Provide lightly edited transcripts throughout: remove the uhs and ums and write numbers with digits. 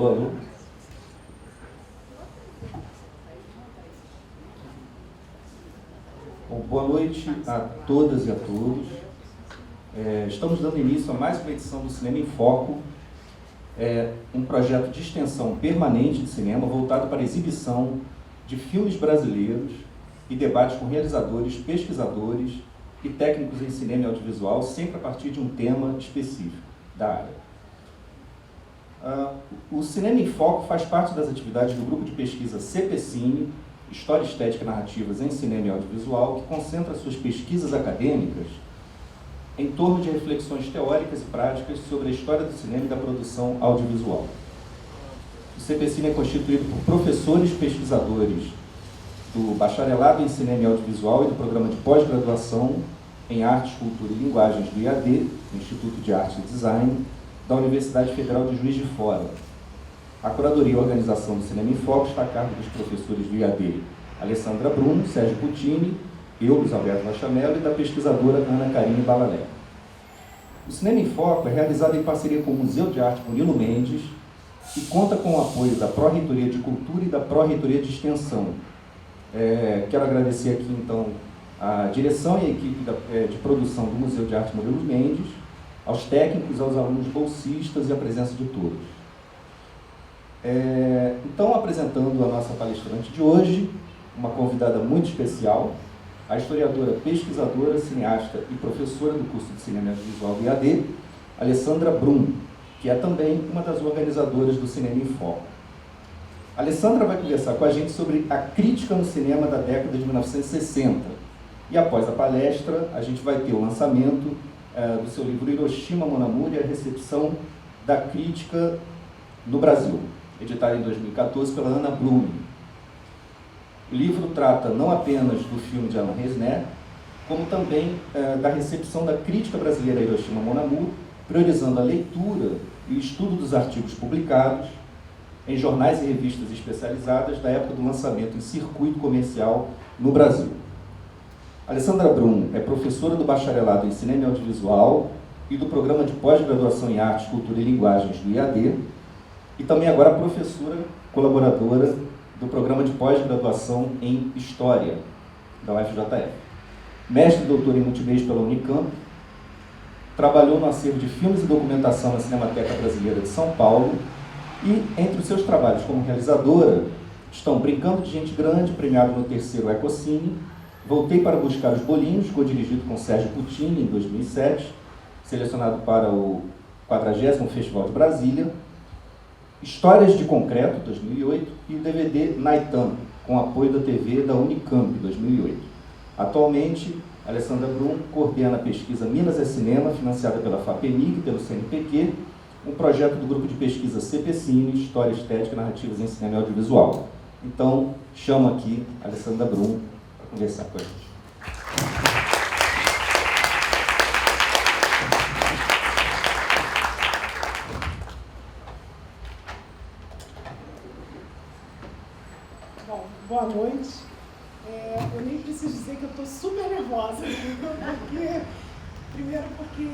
Alô, alô. Bom, boa noite a todas e a todos. Estamos dando início a mais uma edição do Cinema em Foco, um projeto de extensão permanente de cinema voltado para a exibição de filmes brasileiros e debates com realizadores, pesquisadores e técnicos em cinema e audiovisual, sempre a partir de um tema específico da área. O Cinema em Foco faz parte das atividades do grupo de pesquisa CPCine, História Estética e Narrativas em Cinema e Audiovisual, que concentra suas pesquisas acadêmicas em torno de reflexões teóricas e práticas sobre a história do cinema e da produção audiovisual. O CPCine é constituído por professores e pesquisadores do Bacharelado em Cinema e Audiovisual e do Programa de Pós-Graduação em Artes, Cultura e Linguagens do IAD, Instituto de Arte e Design, da Universidade Federal de Juiz de Fora. A curadoria e organização do Cinema em Foco está a cargo dos professores do IAD Alessandra Brum, Sérgio Puccini, eu, Luiz Alberto Lachamelo, e da pesquisadora Ana Karine Balalé. O Cinema em Foco é realizado em parceria com o Museu de Arte Murilo Mendes e conta com o apoio da Pró-Reitoria de Cultura e da Pró-Reitoria de Extensão. Quero agradecer aqui, então, a direção e a equipe de produção do Museu de Arte Murilo Mendes, aos técnicos, aos alunos bolsistas e a presença de todos. Então, apresentando a nossa palestrante de hoje, uma convidada muito especial, a historiadora, pesquisadora, cineasta e professora do curso de Cinema e Audiovisual do IAD, Alessandra Brum, que é também uma das organizadoras do Cinema em Foco. A Alessandra vai conversar com a gente sobre a crítica no cinema da década de 1960. E após a palestra, a gente vai ter o lançamento do seu livro Hiroshima, Mon Amour e a recepção da crítica no Brasil, editado em 2014 pela Ana Blum. O livro trata não apenas do filme de Alain Resnais, como também da recepção da crítica brasileira a Hiroshima, Mon Amour, priorizando a leitura e o estudo dos artigos publicados em jornais e revistas especializadas da época do lançamento em circuito comercial no Brasil. Alessandra Brum é professora do Bacharelado em Cinema e Audiovisual e do Programa de Pós-Graduação em Artes, Cultura e Linguagens do IAD, e também agora professora colaboradora do Programa de Pós-Graduação em História da UFJF. Mestre e doutora em Multimeios pela Unicamp, trabalhou no acervo de filmes e documentação na Cinemateca Brasileira de São Paulo e, entre os seus trabalhos como realizadora, estão Brincando de Gente Grande, premiado no 3º Ecocine, Voltei para Buscar os Bolinhos, co-dirigido com Sérgio Puccini, em 2007, selecionado para o 40º Festival de Brasília, Histórias de Concreto, 2008, e o DVD Naitan, com apoio da TV da Unicamp, 2008. Atualmente, Alessandra Brum coordena a pesquisa Minas é Cinema, financiada pela FAPEMIG e pelo CNPq, um projeto do grupo de pesquisa CPCine, História Estética e Narrativas em Cinema e Audiovisual. Então, chamo aqui a Alessandra Brum para conversar com a gente. Bom, boa noite. Eu nem preciso dizer que eu estou super nervosa, primeiro porque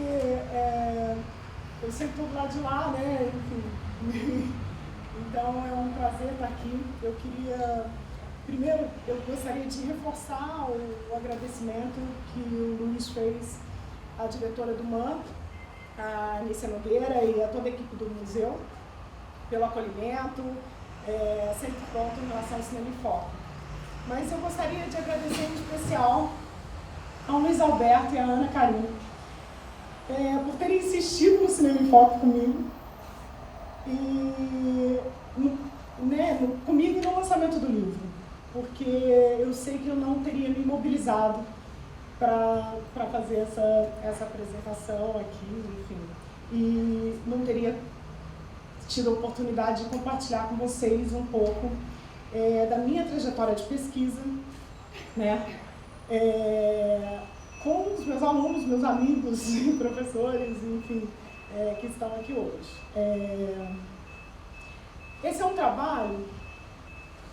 eu sempre estou do lado de lá, né? Enfim. Então é um prazer estar aqui. Primeiro, eu gostaria de reforçar o agradecimento que o Luiz fez à diretora do MAN, a Anícia Nogueira, e a toda a equipe do museu, pelo acolhimento, sempre pronto em relação ao Cinema em Foco. Mas eu gostaria de agradecer em especial ao Luiz Alberto e à Ana Karine por terem insistido no Cinema em Foco comigo e comigo e no lançamento do livro, porque eu sei que eu não teria me mobilizado para fazer essa apresentação aqui, enfim, e não teria tido a oportunidade de compartilhar com vocês um pouco da minha trajetória de pesquisa, né, com os meus alunos, meus amigos, professores, enfim, que estão aqui hoje. Esse é um trabalho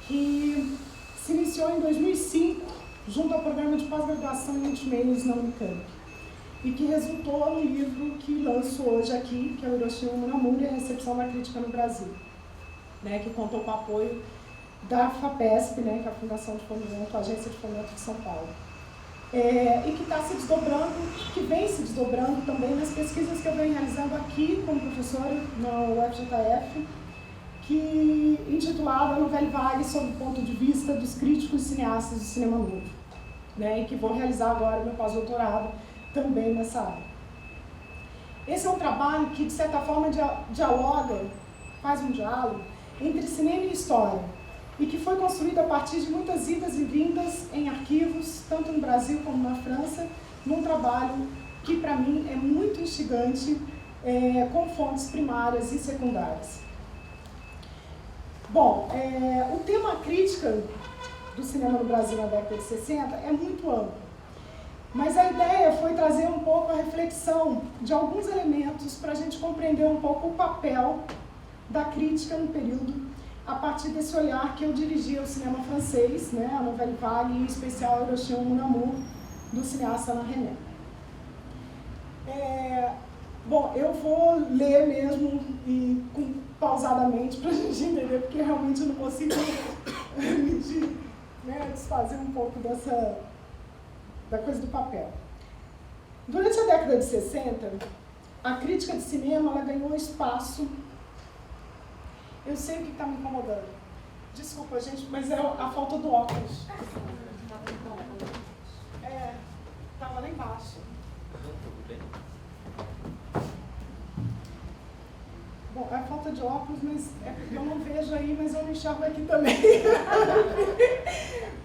que se iniciou em 2005, junto ao programa de pós-graduação em Multimeios na Unicamp, e que resultou no livro que lanço hoje aqui, que é o Hiroshima, Mon Amour e a recepção da crítica no Brasil. né, que contou com o apoio da FAPESP, né, que é a Fundação de Fomento, a Agência de Fomento de São Paulo. E que está se desdobrando, que vem se desdobrando também nas pesquisas que eu venho realizando aqui como professora no UFJF, que intitulada A Novelle Vague sob o ponto de vista dos críticos e cineastas do cinema novo, né, e que vou realizar agora meu pós-doutorado também nessa área. Esse é um trabalho que, de certa forma, dialoga, faz um diálogo entre cinema e história, e que foi construído a partir de muitas idas e vindas em arquivos, tanto no Brasil como na França, num trabalho que, para mim, é muito instigante, com fontes primárias e secundárias. Bom, o tema crítica do cinema no Brasil na década de 60 é muito amplo, mas a ideia foi trazer um pouco a reflexão de alguns elementos para a gente compreender um pouco o papel da crítica no período, a partir desse olhar que eu dirigi ao cinema francês, né, a Novelle Vague, em especial Hiroshima Mon Amour, do cineasta Alain Resnais. Bom, eu vou ler mesmo e pausadamente para a gente entender, porque realmente eu não consigo me desfazer um pouco da coisa do papel. Durante a década de 60, a crítica de cinema ela ganhou espaço. Eu sei o que está me incomodando. Desculpa, gente, mas é a falta do óculos. Estava lá embaixo. Bom, é a falta de óculos, mas é porque eu não vejo aí, mas eu não enxergo aqui também.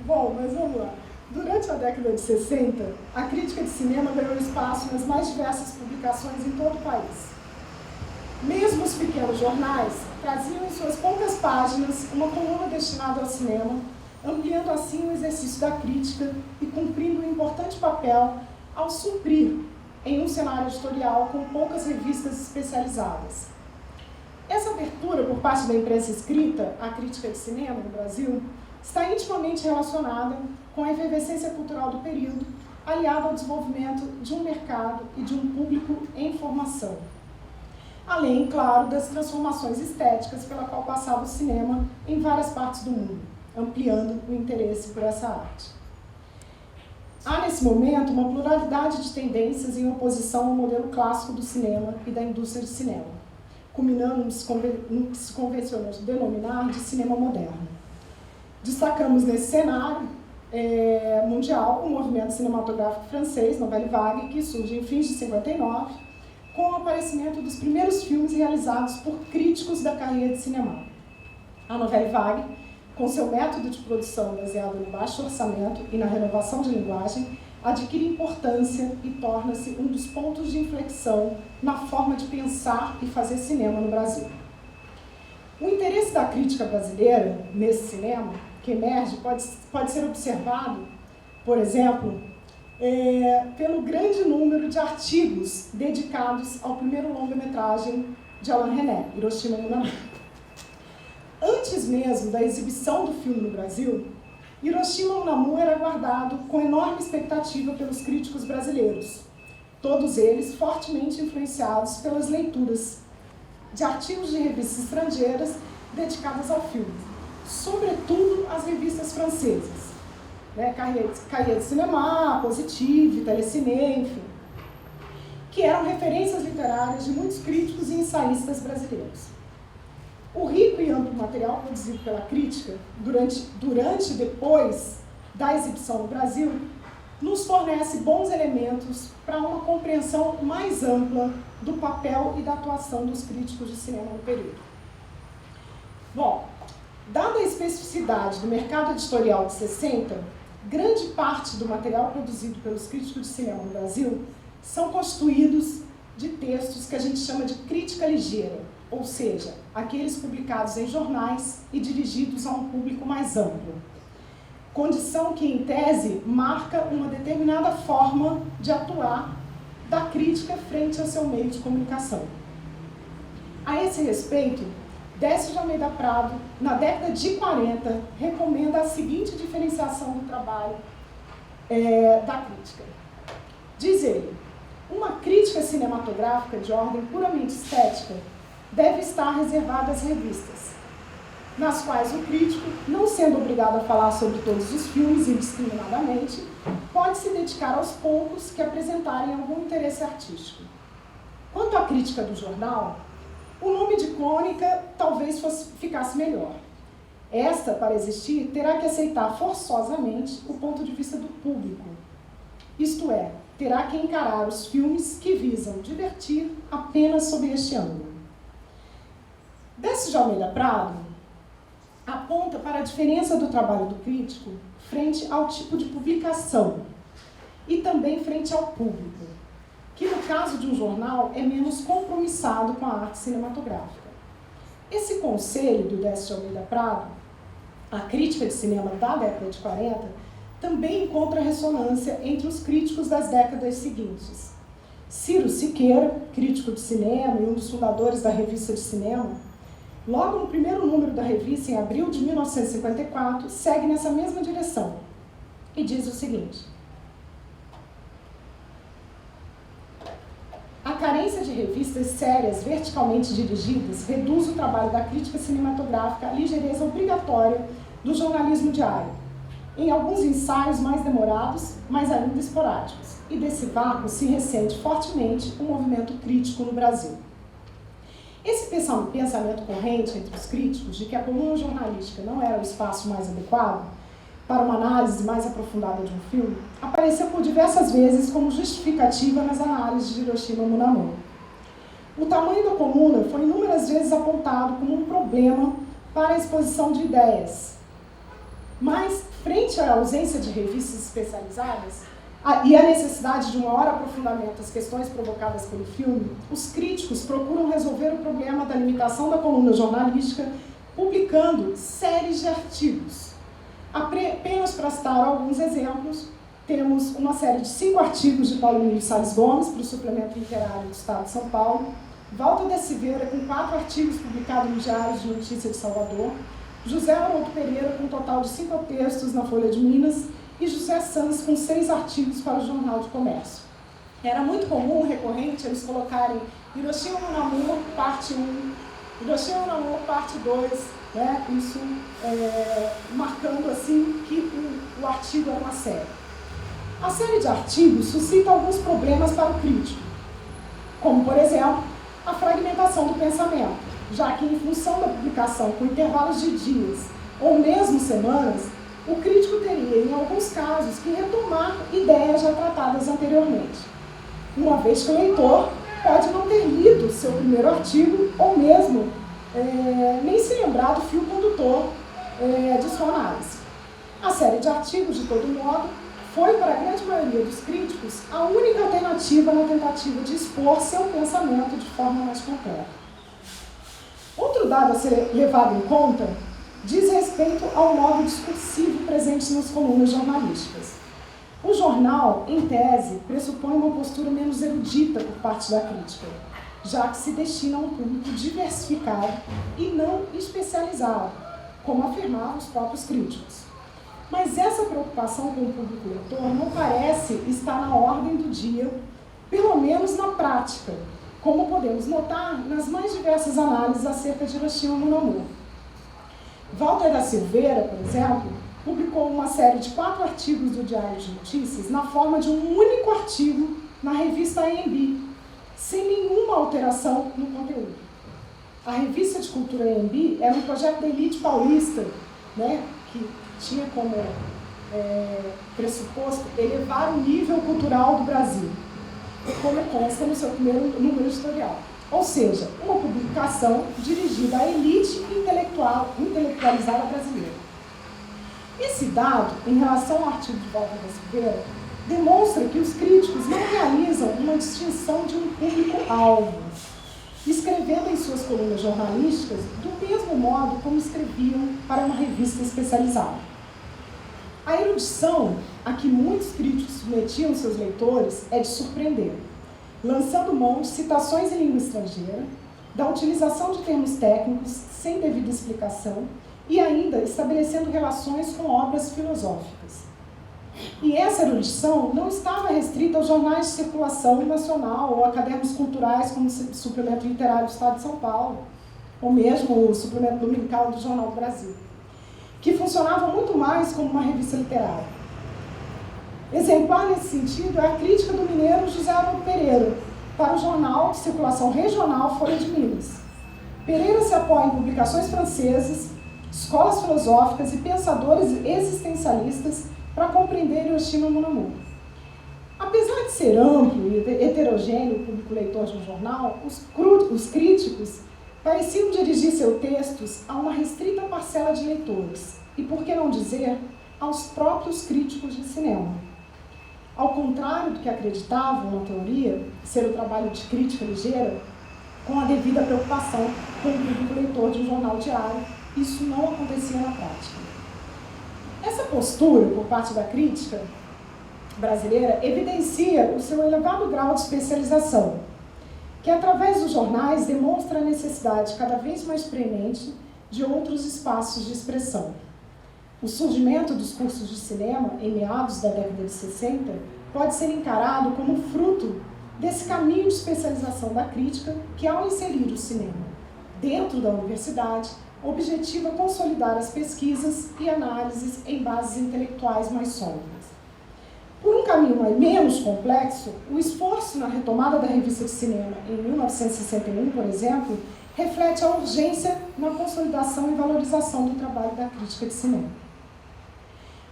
Bom, mas vamos lá. Durante a década de 60, a crítica de cinema ganhou espaço nas mais diversas publicações em todo o país. Mesmo os pequenos jornais traziam em suas poucas páginas uma coluna destinada ao cinema, ampliando assim o exercício da crítica e cumprindo um importante papel ao suprir em um cenário editorial com poucas revistas especializadas. Essa abertura por parte da imprensa escrita à crítica de cinema no Brasil está intimamente relacionada com a efervescência cultural do período, aliada ao desenvolvimento de um mercado e de um público em formação. Além, claro, das transformações estéticas pela qual passava o cinema em várias partes do mundo, ampliando o interesse por essa arte. Há, nesse momento, uma pluralidade de tendências em oposição ao modelo clássico do cinema e da indústria de cinema, culminando no que se convencionou denominar de cinema moderno. Destacamos nesse cenário mundial o movimento cinematográfico francês, Novelle Vague, que surge em fins de 59, com o aparecimento dos primeiros filmes realizados por críticos da carreira de cinema. A Novelle Vague, com seu método de produção baseado no baixo orçamento e na renovação de linguagem, adquire importância e torna-se um dos pontos de inflexão na forma de pensar e fazer cinema no Brasil. O interesse da crítica brasileira nesse cinema, que emerge, pode ser observado, por exemplo, pelo grande número de artigos dedicados ao primeiro longa-metragem de Alain Resnais, Hiroshima Mon Amour. Antes mesmo da exibição do filme no Brasil, Hiroshima Mon Amour era aguardado com enorme expectativa pelos críticos brasileiros, todos eles fortemente influenciados pelas leituras de artigos de revistas estrangeiras dedicadas ao filme, sobretudo as revistas francesas, né, Cahiers de Cinema, Positive, Téléciné, enfim, que eram referências literárias de muitos críticos e ensaístas brasileiros. O rico e amplo material produzido pela crítica, durante e depois da exibição no Brasil, nos fornece bons elementos para uma compreensão mais ampla do papel e da atuação dos críticos de cinema no período. Bom, dada a especificidade do mercado editorial de 60, grande parte do material produzido pelos críticos de cinema no Brasil são constituídos de textos que a gente chama de crítica ligeira, ou seja, aqueles publicados em jornais e dirigidos a um público mais amplo. Condição que, em tese, marca uma determinada forma de atuar da crítica frente ao seu meio de comunicação. A esse respeito, Décio de Almeida Prado, na década de 40, recomenda a seguinte diferenciação do trabalho da crítica. Diz ele, uma crítica cinematográfica de ordem puramente estética deve estar reservada às revistas. nas quais o crítico, não sendo obrigado a falar sobre todos os filmes indiscriminadamente, pode se dedicar aos poucos que apresentarem algum interesse artístico. Quanto à crítica do jornal, o nome de crônica talvez ficasse melhor. Esta, para existir, terá que aceitar forçosamente o ponto de vista do público. Isto é, terá que encarar os filmes que visam divertir apenas sob este ângulo. Décio de Almeida Prado aponta para a diferença do trabalho do crítico frente ao tipo de publicação e também frente ao público, que no caso de um jornal é menos compromissado com a arte cinematográfica. Esse conselho do Décio de Almeida Prado, a crítica de cinema da década de 40, também encontra ressonância entre os críticos das décadas seguintes. Ciro Siqueira, crítico de cinema e um dos fundadores da revista de cinema, logo no primeiro número da revista, em abril de 1954, segue nessa mesma direção e diz o seguinte: a carência de revistas sérias, verticalmente dirigidas, reduz o trabalho da crítica cinematográfica à ligeireza obrigatória do jornalismo diário, em alguns ensaios mais demorados, mas ainda esporádicos, e desse vácuo se ressente fortemente o movimento crítico no Brasil. Esse pensamento corrente entre os críticos de que a coluna jornalística não era o espaço mais adequado para uma análise mais aprofundada de um filme, apareceu por diversas vezes como justificativa nas análises de Hiroshima Munamura. O tamanho da coluna foi inúmeras vezes apontado como um problema para a exposição de ideias. Mas, frente à ausência de revistas especializadas e à necessidade de um maior aprofundamento das questões provocadas pelo filme, os críticos procuram resolver o problema da limitação da coluna jornalística publicando séries de artigos. Apenas para citar alguns exemplos, temos uma série de 5 artigos de Paulo Emílio Salles Gomes para o Suplemento Literário do Estado de São Paulo, Walter de Silveira com 4 artigos publicados no Diário de Notícia de Salvador, José Haroldo Pereira com um total de 5 textos na Folha de Minas e José Sanz com 6 artigos para o Jornal de Comércio. Era muito comum, recorrente, eles colocarem Hiroshima Munamura, parte 1, Hiroshima Munamura, parte 2, né? Isso marcando assim que o artigo era uma série. A série de artigos suscita alguns problemas para o crítico, como, por exemplo, a fragmentação do pensamento, já que, em função da publicação com intervalos de dias ou mesmo semanas, o crítico teria, em alguns casos, que retomar ideias já tratadas anteriormente, uma vez que o leitor pode não ter lido seu primeiro artigo ou mesmo nem se lembrar do fio condutor de sua análise. A série de artigos, de todo modo, foi, para a grande maioria dos críticos, a única alternativa na tentativa de expor seu pensamento de forma mais completa. Outro dado a ser levado em conta diz respeito ao modo discursivo presente nas colunas jornalísticas. O jornal, em tese, pressupõe uma postura menos erudita por parte da crítica, já que se destina a um público diversificado e não especializado, como afirmavam os próprios críticos. Mas essa preocupação com o público leitor não parece estar na ordem do dia, pelo menos na prática, como podemos notar nas mais diversas análises acerca de Hiroshima Munamura. Walter da Silveira, por exemplo, publicou uma série de 4 artigos do Diário de Notícias na forma de um único artigo na revista AMB, sem nenhuma alteração no conteúdo. A revista de cultura AMB era um projeto da elite paulista, né, que tinha como pressuposto elevar o nível cultural do Brasil, como consta no seu primeiro número editorial. Ou seja, uma publicação dirigida à elite intelectualizada brasileira. Esse dado, em relação ao artigo de Walter da Silveira, demonstra que os críticos não realizam uma distinção de um público-alvo, escrevendo em suas colunas jornalísticas do mesmo modo como escreviam para uma revista especializada. A erudição a que muitos críticos submetiam seus leitores é de surpreender, lançando mão de citações em língua estrangeira, da utilização de termos técnicos sem devida explicação e ainda estabelecendo relações com obras filosóficas. E essa erudição não estava restrita aos jornais de circulação nacional ou a cadernos culturais como o Suplemento Literário do Estado de São Paulo. ou mesmo o suplemento dominical do Jornal do Brasil, que funcionava muito mais como uma revista literária. Exemplar nesse sentido é a crítica do mineiro José Haroldo Pereira para o jornal de circulação regional Folha de Minas. Pereira se apoia em publicações francesas, escolas filosóficas e pensadores existencialistas para compreender Hiroshima e Munamura. Apesar de ser amplo e heterogêneo o público leitor de um jornal, os críticos pareciam dirigir seus textos a uma restrita parcela de leitores, e por que não dizer, aos próprios críticos de cinema. Ao contrário do que acreditavam na teoria, ser o trabalho de crítica ligeira, com a devida preocupação com o público leitor de um jornal diário, isso não acontecia na prática. Essa postura, por parte da crítica brasileira, evidencia o seu elevado grau de especialização, que através dos jornais demonstra a necessidade cada vez mais premente de outros espaços de expressão. O surgimento dos cursos de cinema, em meados da década de 60, pode ser encarado como fruto desse caminho de especialização da crítica que, ao inserir o cinema dentro da universidade, objetiva consolidar as pesquisas e análises em bases intelectuais mais sólidas. Por um caminho menos complexo, o esforço na retomada da revista de cinema em 1961, por exemplo, reflete a urgência na consolidação e valorização do trabalho da crítica de cinema.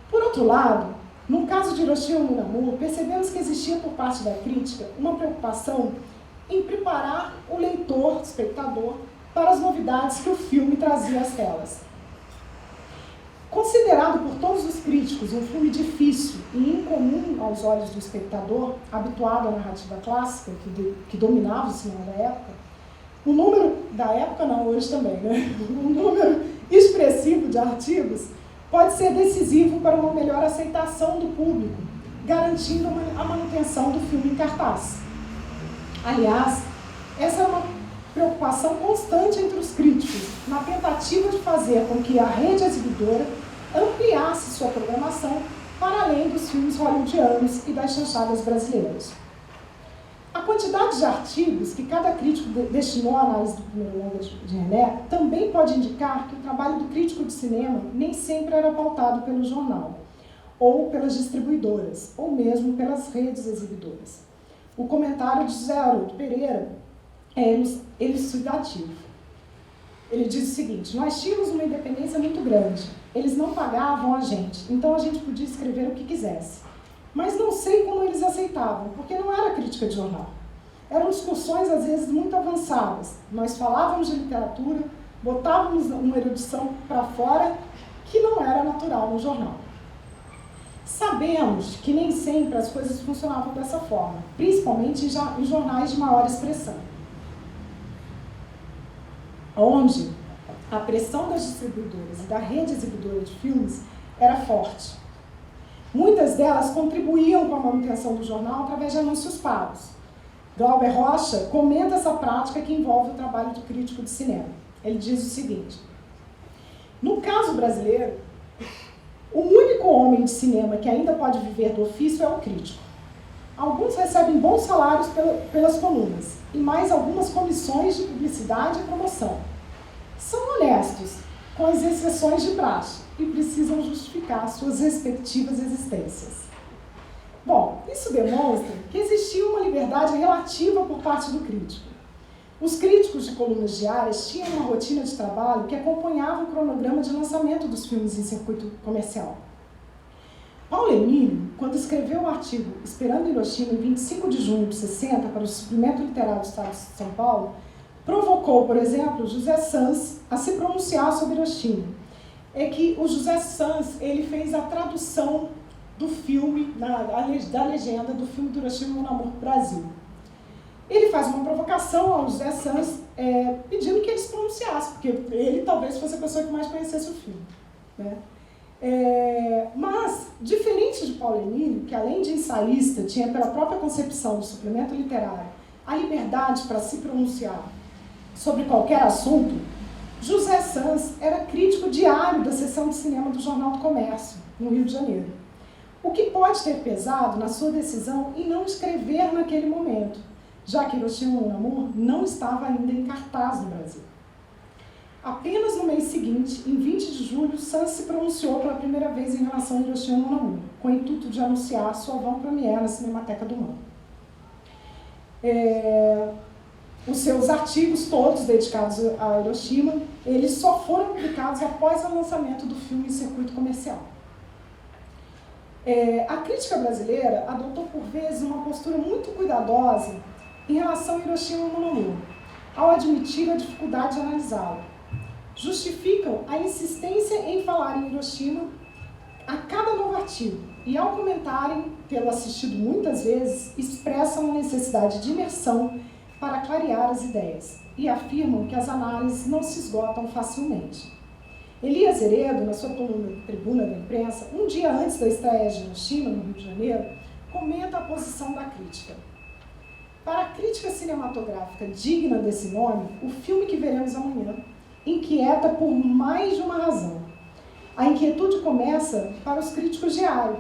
Por outro lado, no caso de Hiroshima e Munamura, percebemos que existia por parte da crítica uma preocupação em preparar o leitor, o espectador, para as novidades que o filme trazia às telas. Considerado por todos os críticos um filme difícil e incomum aos olhos do espectador, habituado à narrativa clássica, que dominava o cinema da época, o número, da época não, hoje também, né? Um número expressivo de artigos pode ser decisivo para uma melhor aceitação do público, garantindo a manutenção do filme em cartaz. Aliás, essa é uma preocupação constante entre os críticos, na tentativa de fazer com que a rede exibidora ampliasse sua programação para além dos filmes hollywoodianos e das chanchadas brasileiras. A quantidade de artigos que cada crítico destinou à análise do primeiro longa de René também pode indicar que o trabalho do crítico de cinema nem sempre era pautado pelo jornal, ou pelas distribuidoras, ou mesmo pelas redes exibidoras. O comentário de José Haroldo Pereira é elucidativo. Ele diz o seguinte: nós tínhamos uma independência muito grande, eles não pagavam a gente, então a gente podia escrever o que quisesse. Mas não sei como eles aceitavam, porque não era crítica de jornal. Eram discussões, às vezes, muito avançadas. Nós falávamos de literatura, botávamos uma erudição para fora que não era natural no jornal. Sabemos que nem sempre as coisas funcionavam dessa forma, principalmente em jornais de maior expressão, onde a pressão das distribuidoras e da rede exibidora de filmes era forte. Muitas delas contribuíam com a manutenção do jornal através de anúncios pagos. Glauber Rocha comenta essa prática que envolve o trabalho do crítico de cinema. Ele diz o seguinte: no caso brasileiro, o único homem de cinema que ainda pode viver do ofício é o crítico. Alguns recebem bons salários pelas colunas e mais algumas comissões de publicidade e promoção. São honestos, com as exceções de praxe, e precisam justificar suas respectivas existências. Bom, isso demonstra que existia uma liberdade relativa por parte do crítico. Os críticos de colunas diárias tinham uma rotina de trabalho que acompanhava o cronograma de lançamento dos filmes em circuito comercial. Paulo Emílio, quando escreveu o artigo Esperando Hiroshima em 25 de junho de 60 para o Suplemento Literário do Estado de São Paulo, provocou, por exemplo, José Sanz a se pronunciar sobre Hiroshima. É que o José Sanz, ele fez a tradução do filme, da legenda do filme do Hiroshima e Munamura para o Brasil. Ele faz uma provocação ao José Sanz, pedindo que ele se pronunciasse, porque ele talvez fosse a pessoa que mais conhecesse o filme, né? Mas, diferente de Paulo Emílio, que além de ensaísta, tinha pela própria concepção do suplemento literário a liberdade para se pronunciar sobre qualquer assunto, José Sanz era crítico diário da seção de cinema do Jornal do Comércio, no Rio de Janeiro. O que pode ter pesado na sua decisão em não escrever naquele momento, já que Hiroshima e Munamura não estava ainda em cartaz no Brasil. Apenas no mês seguinte, em 20 de julho, Santos se pronunciou pela primeira vez em relação a Hiroshima e Nagasaki, com o intuito de anunciar sua avant-première na Cinemateca do Mundo. Os seus artigos, todos dedicados a Hiroshima, eles só foram publicados após o lançamento do filme em circuito comercial. A crítica brasileira adotou por vezes uma postura muito cuidadosa em relação a Hiroshima e Nagasaki, ao admitir a dificuldade de analisá-lo. Justificam a insistência em falar em Hiroshima a cada novo artigo e, ao comentarem, tê-lo assistido muitas vezes, expressam a necessidade de imersão para clarear as ideias e afirmam que as análises não se esgotam facilmente. Elias Heredo, na sua coluna Tribuna da Imprensa, um dia antes da estreia de Hiroshima, no Rio de Janeiro, comenta a posição da crítica. Para a crítica cinematográfica digna desse nome, o filme que veremos amanhã inquieta por mais de uma razão. A inquietude começa para os críticos diários,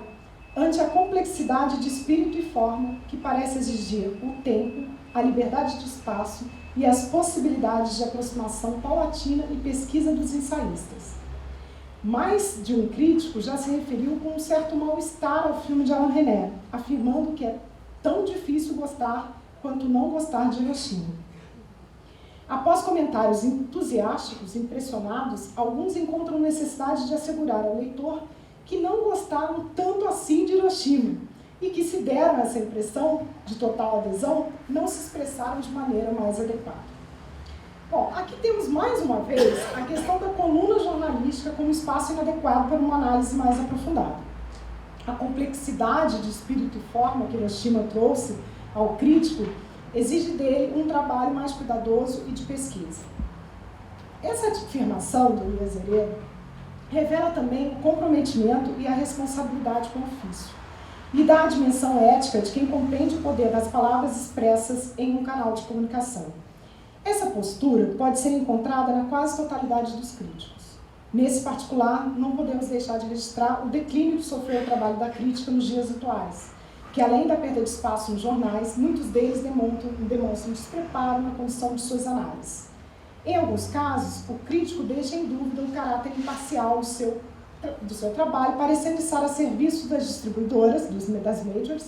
ante a complexidade de espírito e forma que parece exigir o tempo, a liberdade de espaço e as possibilidades de aproximação paulatina e pesquisa dos ensaístas. Mais de um crítico já se referiu com um certo mal-estar ao filme de Alain Resnais, afirmando que é tão difícil gostar quanto não gostar de Hiroshima. Após comentários entusiásticos, impressionados, alguns encontram necessidade de assegurar ao leitor que não gostaram tanto assim de Hiroshima e que, se deram essa impressão de total adesão, não se expressaram de maneira mais adequada. Bom, aqui temos mais uma vez a questão da coluna jornalística como espaço inadequado para uma análise mais aprofundada. A complexidade de espírito e forma que Hiroshima trouxe ao crítico exige dele um trabalho mais cuidadoso e de pesquisa. Essa afirmação do Elias Heredo revela também o comprometimento e a responsabilidade com o ofício, e dá a dimensão ética de quem compreende o poder das palavras expressas em um canal de comunicação. Essa postura pode ser encontrada na quase totalidade dos críticos. Nesse particular, não podemos deixar de registrar o declínio que sofreu o trabalho da crítica nos dias atuais, que além da perda de espaço nos jornais, muitos deles demonstram despreparo na condição de suas análises. Em alguns casos, o crítico deixa em dúvida o caráter imparcial do seu trabalho, parecendo estar a serviço das distribuidoras, das majors,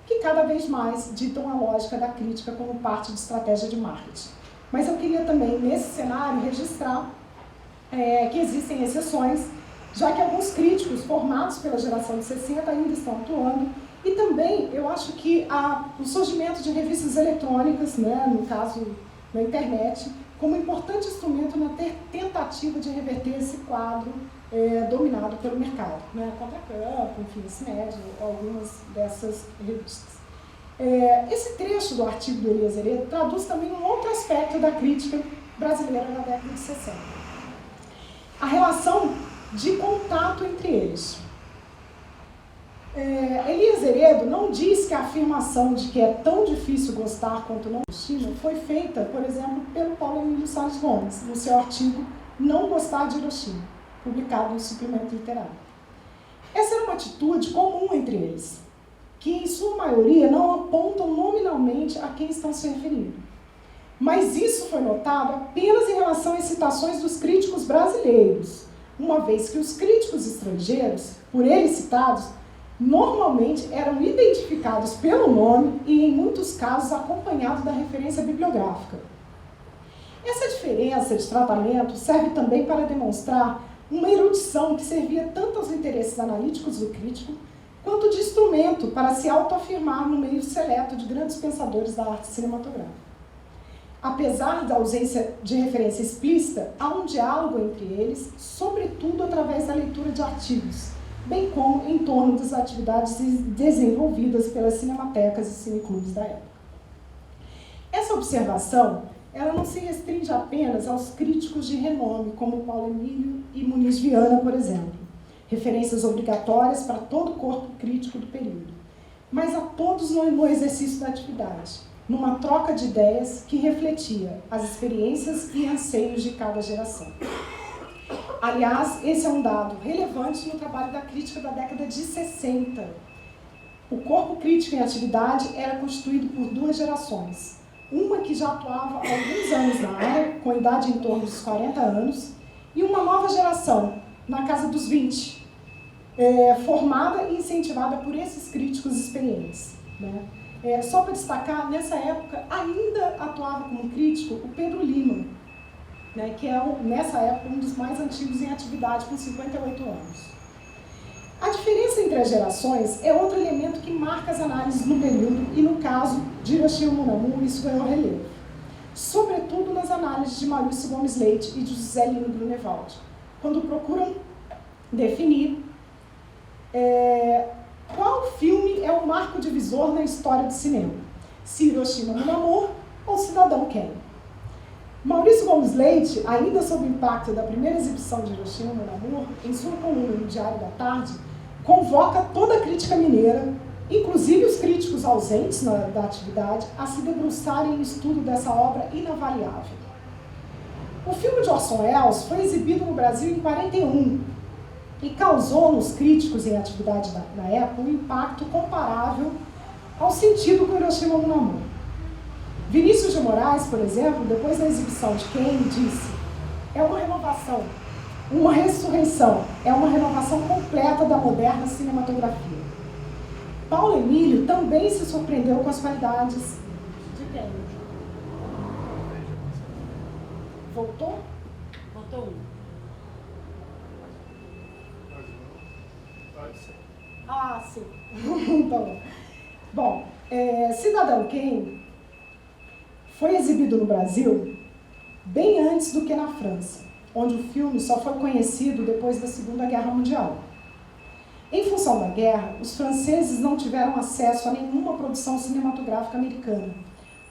que cada vez mais ditam a lógica da crítica como parte de estratégia de marketing. Mas eu queria também, nesse cenário, registrar que existem exceções, já que alguns críticos formados pela geração de 60 ainda estão atuando. E também, eu acho que o surgimento de revistas eletrônicas, no caso na internet, como importante instrumento na tentativa de reverter esse quadro dominado pelo mercado. Contracampo, enfim, CINED, algumas dessas revistas. Esse trecho do artigo do Elias Heredo traduz também um outro aspecto da crítica brasileira na década de 60. A relação de contato entre eles. Elias Heredo não diz que a afirmação de que é tão difícil gostar quanto não Hiroshima foi feita, por exemplo, pelo Paulo Emílio Salles Gomes, no seu artigo Não Gostar de Hiroshima, publicado no Suplemento Literário. Essa era uma atitude comum entre eles, que em sua maioria não apontam nominalmente a quem estão se referindo. Mas isso foi notado apenas em relação às citações dos críticos brasileiros, uma vez que os críticos estrangeiros, por eles citados, normalmente eram identificados pelo nome e, em muitos casos, acompanhados da referência bibliográfica. Essa diferença de tratamento serve também para demonstrar uma erudição que servia tanto aos interesses analíticos do crítico, quanto de instrumento para se autoafirmar no meio seleto de grandes pensadores da arte cinematográfica. Apesar da ausência de referência explícita, há um diálogo entre eles, sobretudo através da leitura de artigos, bem como em torno das atividades desenvolvidas pelas cinematecas e cineclubes da época. Essa observação, ela não se restringe apenas aos críticos de renome, como Paulo Emílio e Muniz Viana, por exemplo, referências obrigatórias para todo o corpo crítico do período, mas a todos no exercício da atividade, numa troca de ideias que refletia as experiências e anseios de cada geração. Aliás, esse é um dado relevante no trabalho da crítica da década de 60. O corpo crítico em atividade era constituído por duas gerações. uma que já atuava há alguns anos na área, com idade em torno dos 40 anos, e uma nova geração, na casa dos 20, formada e incentivada por esses críticos experientes, né? Só para destacar, nessa época ainda atuava como crítico o Pedro Lima, né, que é, nessa época, um dos mais antigos em atividade, com 58 anos. A diferença entre as gerações é outro elemento que marca as análises no período, e no caso de Hiroshima Munamu, isso ganhou relevo. Sobretudo nas análises de Maurício Gomes Leite e de José Lino Grunewald, quando procuram definir qual filme é o marco divisor na história do cinema, se Hiroshima Munamu ou Cidadão Kane. Maurício Gomes Leite, ainda sob o impacto da primeira exibição de Hiroshima Munamu, em sua coluna no Diário da Tarde, convoca toda a crítica mineira, inclusive os críticos ausentes da atividade, a se debruçarem em estudo dessa obra inavaliável. O filme de Orson Welles foi exibido no Brasil em 1941 e causou nos críticos em atividade na época um impacto comparável ao sentido com Hiroshima Munamu. Vinícius de Moraes, por exemplo, depois da exibição de Kane, disse: é uma renovação, uma ressurreição, é uma renovação completa da moderna cinematografia. Paulo Emílio também se surpreendeu com as qualidades de Kane. Voltou? Voltou um. Ah, sim. Então, bom, Cidadão Kane foi exibido no Brasil bem antes do que na França, onde o filme só foi conhecido depois da Segunda Guerra Mundial. Em função da guerra, os franceses não tiveram acesso a nenhuma produção cinematográfica americana,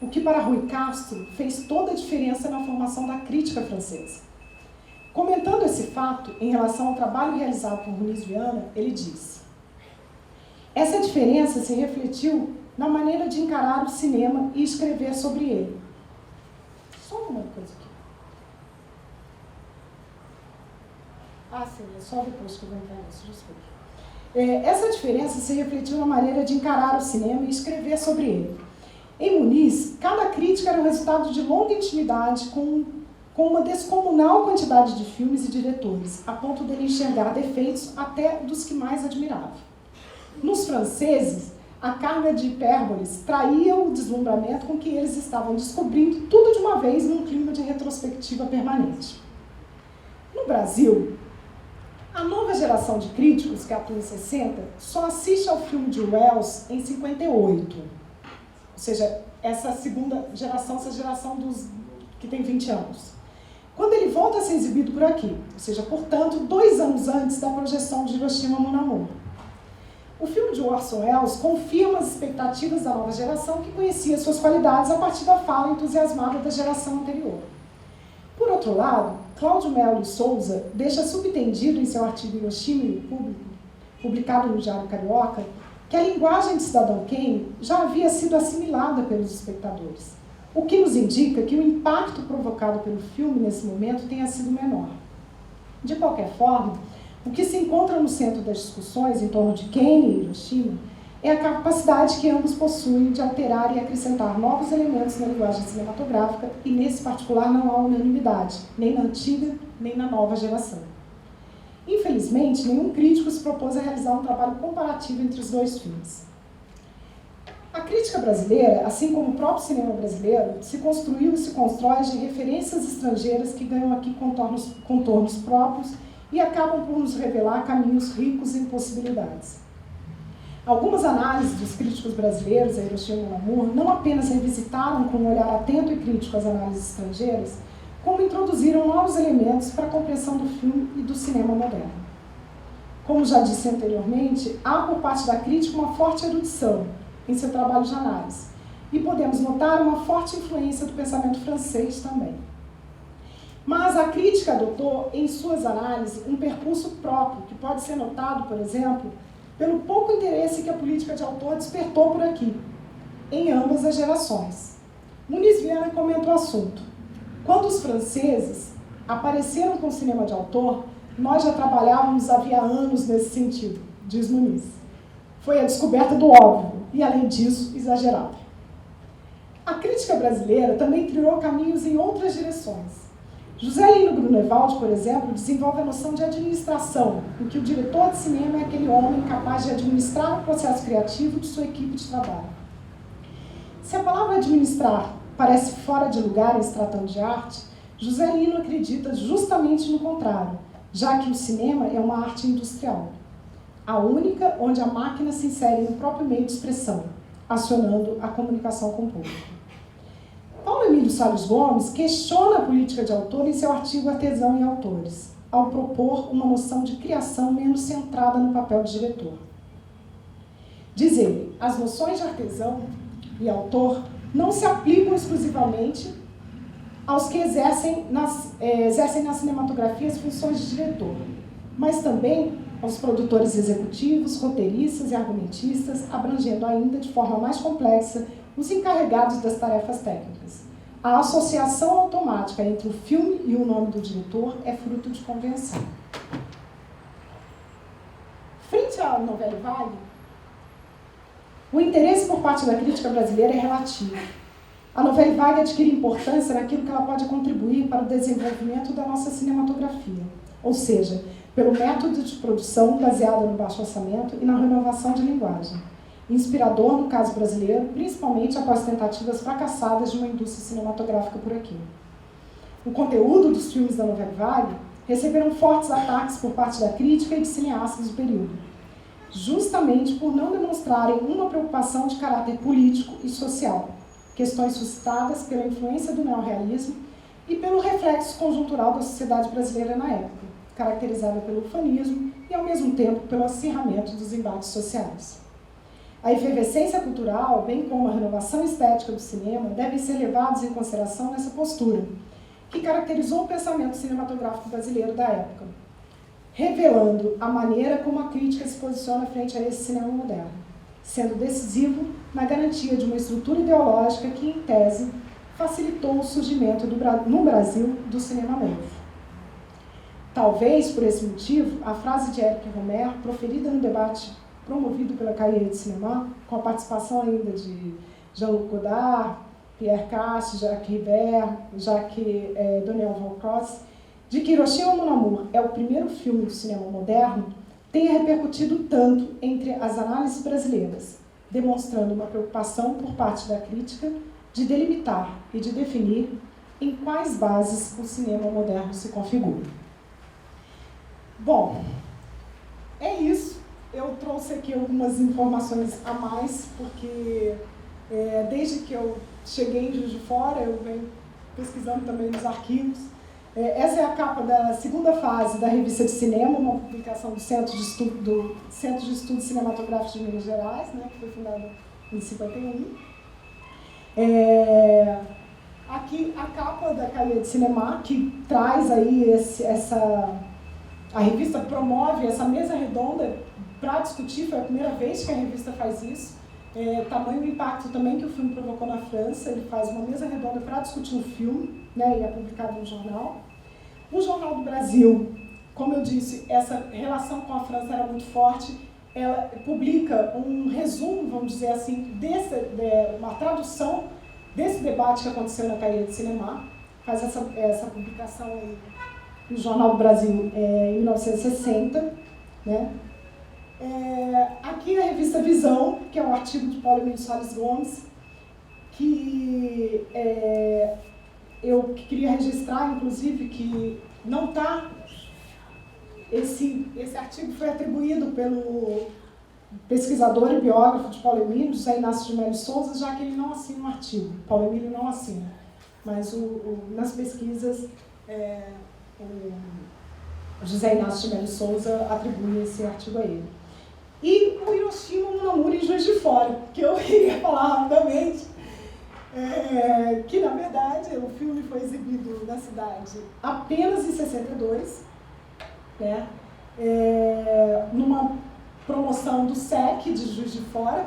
o que para Rui Castro fez toda a diferença na formação da crítica francesa. Comentando esse fato em relação ao trabalho realizado por Muniz Viana, ele diz: essa diferença se refletiu na maneira de encarar o cinema e escrever sobre ele. Só uma coisa aqui. Ah, sim, é só depois que eu vou entrar nisso, desculpa. Essa diferença se refletiu na maneira de encarar o cinema e escrever sobre ele. Em Muniz, cada crítica era o resultado de longa intimidade com uma descomunal quantidade de filmes e diretores, a ponto dele enxergar defeitos até dos que mais admirava. Nos franceses, a carga de hipérboles traía o deslumbramento com que eles estavam descobrindo tudo de uma vez num clima de retrospectiva permanente. No Brasil, a nova geração de críticos, que atua em 60, só assiste ao filme de Welles em 58. Ou seja, essa segunda geração, essa geração dos que tem 20 anos. Quando ele volta a ser exibido por aqui, ou seja, portanto, 2 anos antes da projeção de Hiroshima Munamu. O filme de Orson Welles confirma as expectativas da nova geração que conhecia suas qualidades a partir da fala entusiasmada da geração anterior. Por outro lado, Cláudio Melo Souza deixa subentendido em seu artigo Hiroshima e o Público, publicado no Diário Carioca, que a linguagem de Cidadão Kane já havia sido assimilada pelos espectadores, o que nos indica que o impacto provocado pelo filme nesse momento tenha sido menor. De qualquer forma, o que se encontra no centro das discussões em torno de Kane e Hiroshima é a capacidade que ambos possuem de alterar e acrescentar novos elementos na linguagem cinematográfica, e nesse particular não há unanimidade, nem na antiga, nem na nova geração. Infelizmente, nenhum crítico se propôs a realizar um trabalho comparativo entre os dois filmes. A crítica brasileira, assim como o próprio cinema brasileiro, se construiu e se constrói de referências estrangeiras que ganham aqui contornos próprios e acabam por nos revelar caminhos ricos em possibilidades. Algumas análises dos críticos brasileiros a Hiroshima Munamu não apenas revisitaram com um olhar atento e crítico as análises estrangeiras, como introduziram novos elementos para a compreensão do filme e do cinema moderno. Como já disse anteriormente, há por parte da crítica uma forte erudição em seu trabalho de análise, e podemos notar uma forte influência do pensamento francês também. Mas a crítica adotou em suas análises um percurso próprio, que pode ser notado, por exemplo, pelo pouco interesse que a política de autor despertou por aqui, em ambas as gerações. Muniz Viana comenta o assunto. Quando os franceses apareceram com o cinema de autor, nós já trabalhávamos havia anos nesse sentido, diz Muniz. Foi a descoberta do óbvio e, além disso, exagerado. A crítica brasileira também trilhou caminhos em outras direções. José Lino Grunewald, por exemplo, desenvolve a noção de administração, em que o diretor de cinema é aquele homem capaz de administrar o processo criativo de sua equipe de trabalho. Se a palavra administrar parece fora de lugar em se tratando de arte, José Lino acredita justamente no contrário, já que o cinema é uma arte industrial, a única onde a máquina se insere no próprio meio de expressão, acionando a comunicação com o público. Paulo Emílio Salles Gomes questiona a política de autor em seu artigo Artesão e Autores, ao propor uma noção de criação menos centrada no papel de diretor. Diz ele, as noções de artesão e autor não se aplicam exclusivamente aos que exercem na cinematografia as funções de diretor, mas também aos produtores executivos, roteiristas e argumentistas, abrangendo ainda de forma mais complexa os encarregados das tarefas técnicas. A associação automática entre o filme e o nome do diretor é fruto de convenção. Frente à Novelle Vague, o interesse por parte da crítica brasileira é relativo. A Novelle Vague adquire importância naquilo que ela pode contribuir para o desenvolvimento da nossa cinematografia, ou seja, pelo método de produção baseado no baixo orçamento e na renovação de linguagem. Inspirador no caso brasileiro, principalmente após tentativas fracassadas de uma indústria cinematográfica por aqui. O conteúdo dos filmes da Novelle Vague receberam fortes ataques por parte da crítica e de cineastas do período, justamente por não demonstrarem uma preocupação de caráter político e social, questões suscitadas pela influência do neorrealismo e pelo reflexo conjuntural da sociedade brasileira na época, caracterizada pelo ufanismo e, ao mesmo tempo, pelo acirramento dos embates sociais. A efervescência cultural, bem como a renovação estética do cinema, devem ser levados em consideração nessa postura, que caracterizou o pensamento cinematográfico brasileiro da época, revelando a maneira como a crítica se posiciona frente a esse cinema moderno, sendo decisivo na garantia de uma estrutura ideológica que, em tese, facilitou o surgimento no Brasil do cinema novo. Talvez, por esse motivo, a frase de Éric Rohmer, proferida no debate promovido pela Cahiers de Cinema, com a participação ainda de Jean-Luc Godard, Pierre Cast, Jacques Rivert, Daniel Valcross, de que Hiroshima Mon Amour é o primeiro filme do cinema moderno, tenha repercutido tanto entre as análises brasileiras, demonstrando uma preocupação por parte da crítica de delimitar e de definir em quais bases o cinema moderno se configura. Bom, é isso. Eu trouxe aqui algumas informações a mais, porque desde que eu cheguei em Juiz de Fora, eu venho pesquisando também nos arquivos. Essa é a capa da segunda fase da Revista de Cinema, uma publicação do Centro de Estudos Cinematográficos de Minas Gerais, né, que foi fundado em 51. Aqui a capa da Cahiers de Cinema, que traz aí a revista promove essa mesa redonda para discutir, foi a primeira vez que a revista faz isso. Tamanho impacto também que o filme provocou na França, ele faz uma mesa redonda para discutir um filme, né, e é publicado no jornal. O Jornal do Brasil, como eu disse, essa relação com a França era muito forte, ela publica um resumo, vamos dizer assim, uma tradução desse debate que aconteceu na Cahiers de Cinema, faz essa publicação aí no Jornal do Brasil em 1960, né? Aqui a revista Visão, que é um artigo de Paulo Emílio Salles Gomes, que eu queria registrar, inclusive, que não está... Esse artigo foi atribuído pelo pesquisador e biógrafo de Paulo Emílio, José Inácio de Melo Souza, já que ele não assina o artigo. Paulo Emílio não assina, mas nas pesquisas o José Inácio de Melo Souza atribui esse artigo a ele. E o Hiroshima Mon Amour em Juiz de Fora, que eu queria falar rapidamente, que na verdade o filme foi exibido na cidade apenas em 62, né, numa promoção do SEC de Juiz de Fora,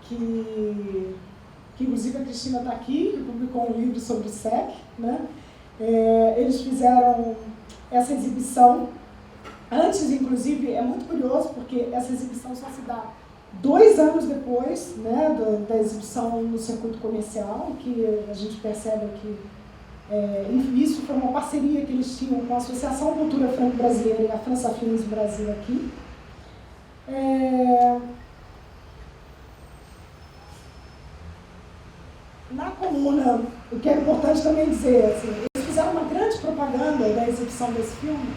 que inclusive a Cristina está aqui, que publicou um livro sobre o SEC, né? Eles fizeram essa exibição antes, inclusive, é muito curioso, porque essa exibição só se dá 2 anos depois, né, da exibição no circuito comercial, que a gente percebe que isso foi uma parceria que eles tinham com a Associação Cultura Franco-Brasileira e a França Filmes Brasil aqui. Na coluna, o que é importante também dizer, assim, eles fizeram uma grande propaganda da exibição desse filme,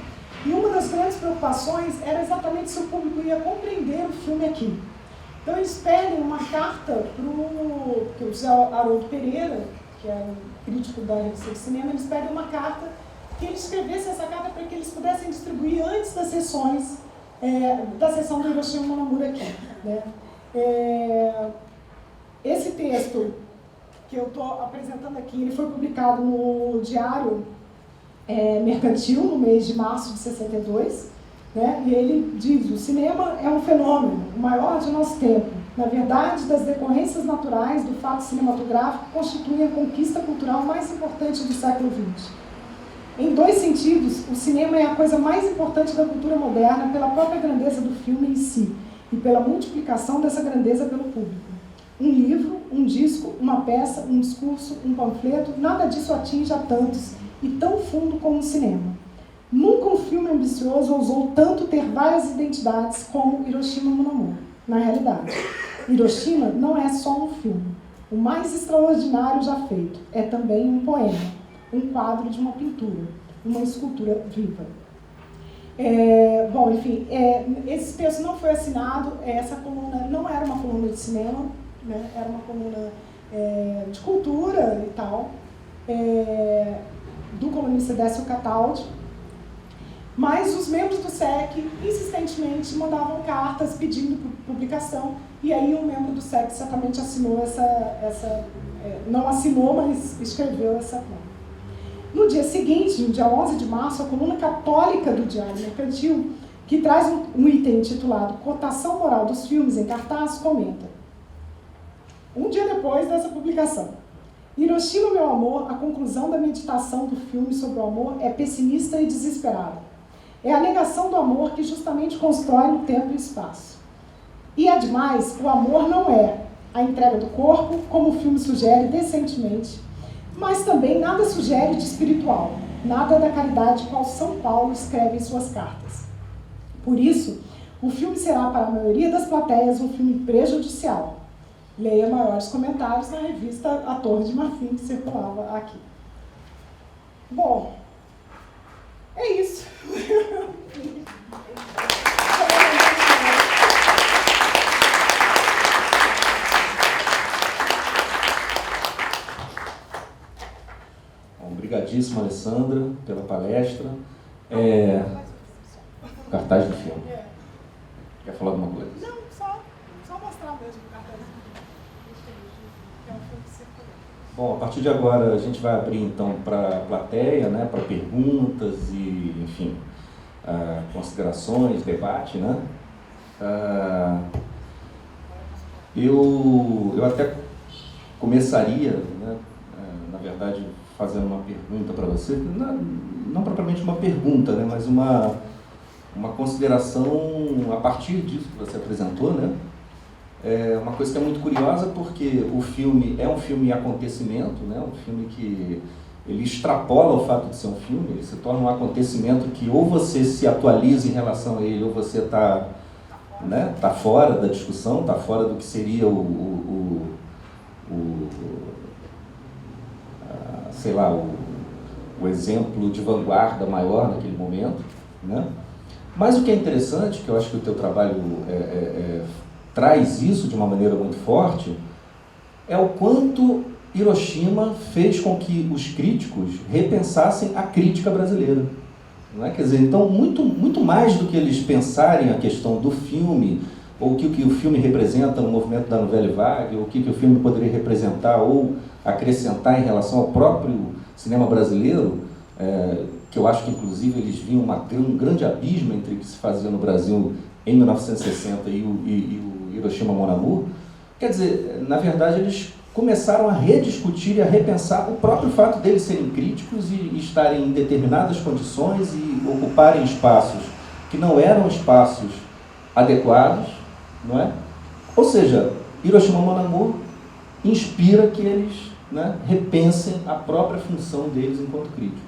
e uma das grandes preocupações era exatamente se o público ia compreender o filme aqui. Então eles pedem uma carta para o José Haroldo Pereira, que é um crítico da revista de cinema, eles pedem uma carta, que ele escrevesse essa carta para que eles pudessem distribuir antes das sessões, da sessão do Hiroshima Mon Amour aqui, né? Esse texto que eu estou apresentando aqui, ele foi publicado no Diário Mercantil, no mês de março de 62, né? E ele diz: o cinema é um fenômeno, o maior de nosso tempo. Na verdade, das decorrências naturais do fato cinematográfico, constitui a conquista cultural mais importante do século XX. Em 2 sentidos, o cinema é a coisa mais importante da cultura moderna pela própria grandeza do filme em si e pela multiplicação dessa grandeza pelo público. Um livro, um disco, uma peça, um discurso, um panfleto, nada disso atinge a tantos e tão fundo como o cinema. Nunca um filme ambicioso ousou tanto ter várias identidades como Hiroshima Mon Amour. Na realidade, Hiroshima não é só um filme. O mais extraordinário já feito é também um poema, um quadro de uma pintura, uma escultura viva. Bom, enfim, esse texto não foi assinado, essa coluna não era uma coluna de cinema, né, era uma coluna de cultura e tal, do colunista Décio Cataldi, mas os membros do SEC insistentemente mandavam cartas pedindo publicação, e aí um membro do SEC certamente assinou não assinou, mas escreveu essa coluna. No dia seguinte, no dia 11 de março, a coluna católica do Diário Mercantil, que traz um item intitulado Cotação Moral dos Filmes em Cartaz, comenta: um dia depois dessa publicação, Hiroshima, meu amor, a conclusão da meditação do filme sobre o amor é pessimista e desesperada. É a negação do amor que justamente constrói no tempo e espaço. E, ademais, o amor não é a entrega do corpo, como o filme sugere decentemente, mas também nada sugere de espiritual, nada da caridade qual São Paulo escreve em suas cartas. Por isso, o filme será para a maioria das plateias um filme prejudicial. Leia maiores comentários na revista A Torre de Marfim, que circulava aqui. Bom, é isso. Obrigadíssimo, Alessandra, pela palestra. Cartaz do filme. Quer falar alguma coisa? Não, só mostrar mesmo o cartaz do filme. Que é um filme que circulou. Bom, a partir de agora a gente vai abrir então para a plateia, né, para perguntas e, enfim, considerações, debate, né? Eu até começaria, né, na verdade, fazendo uma pergunta para você, não propriamente uma pergunta, né, mas uma consideração a partir disso que você apresentou, né? É uma coisa que é muito curiosa, porque o filme é um filme acontecimento, né? Um filme que ele extrapola o fato de ser um filme, ele se torna um acontecimento que ou você se atualiza em relação a ele, ou você está, né, tá fora da discussão, está fora do que seria sei lá, o exemplo de vanguarda maior naquele momento, né? Mas o que é interessante, que eu acho que o teu trabalho traz isso de uma maneira muito forte, é o quanto Hiroshima fez com que os críticos repensassem a crítica brasileira. Não é? Quer dizer, então, muito mais do que eles pensarem a questão do filme, ou o que o filme representa no movimento da Nouvelle Vague, ou o que o filme poderia representar ou acrescentar em relação ao próprio cinema brasileiro, que eu acho que, inclusive, eles viam um grande abismo entre o que se fazia no Brasil em 1960 e o Hiroshima Mon Amour. Quer dizer, na verdade, eles começaram a rediscutir e a repensar o próprio fato deles serem críticos e estarem em determinadas condições e ocuparem espaços que não eram espaços adequados, não é? Ou seja, Hiroshima Mon Amour inspira que eles, né, repensem a própria função deles enquanto crítico.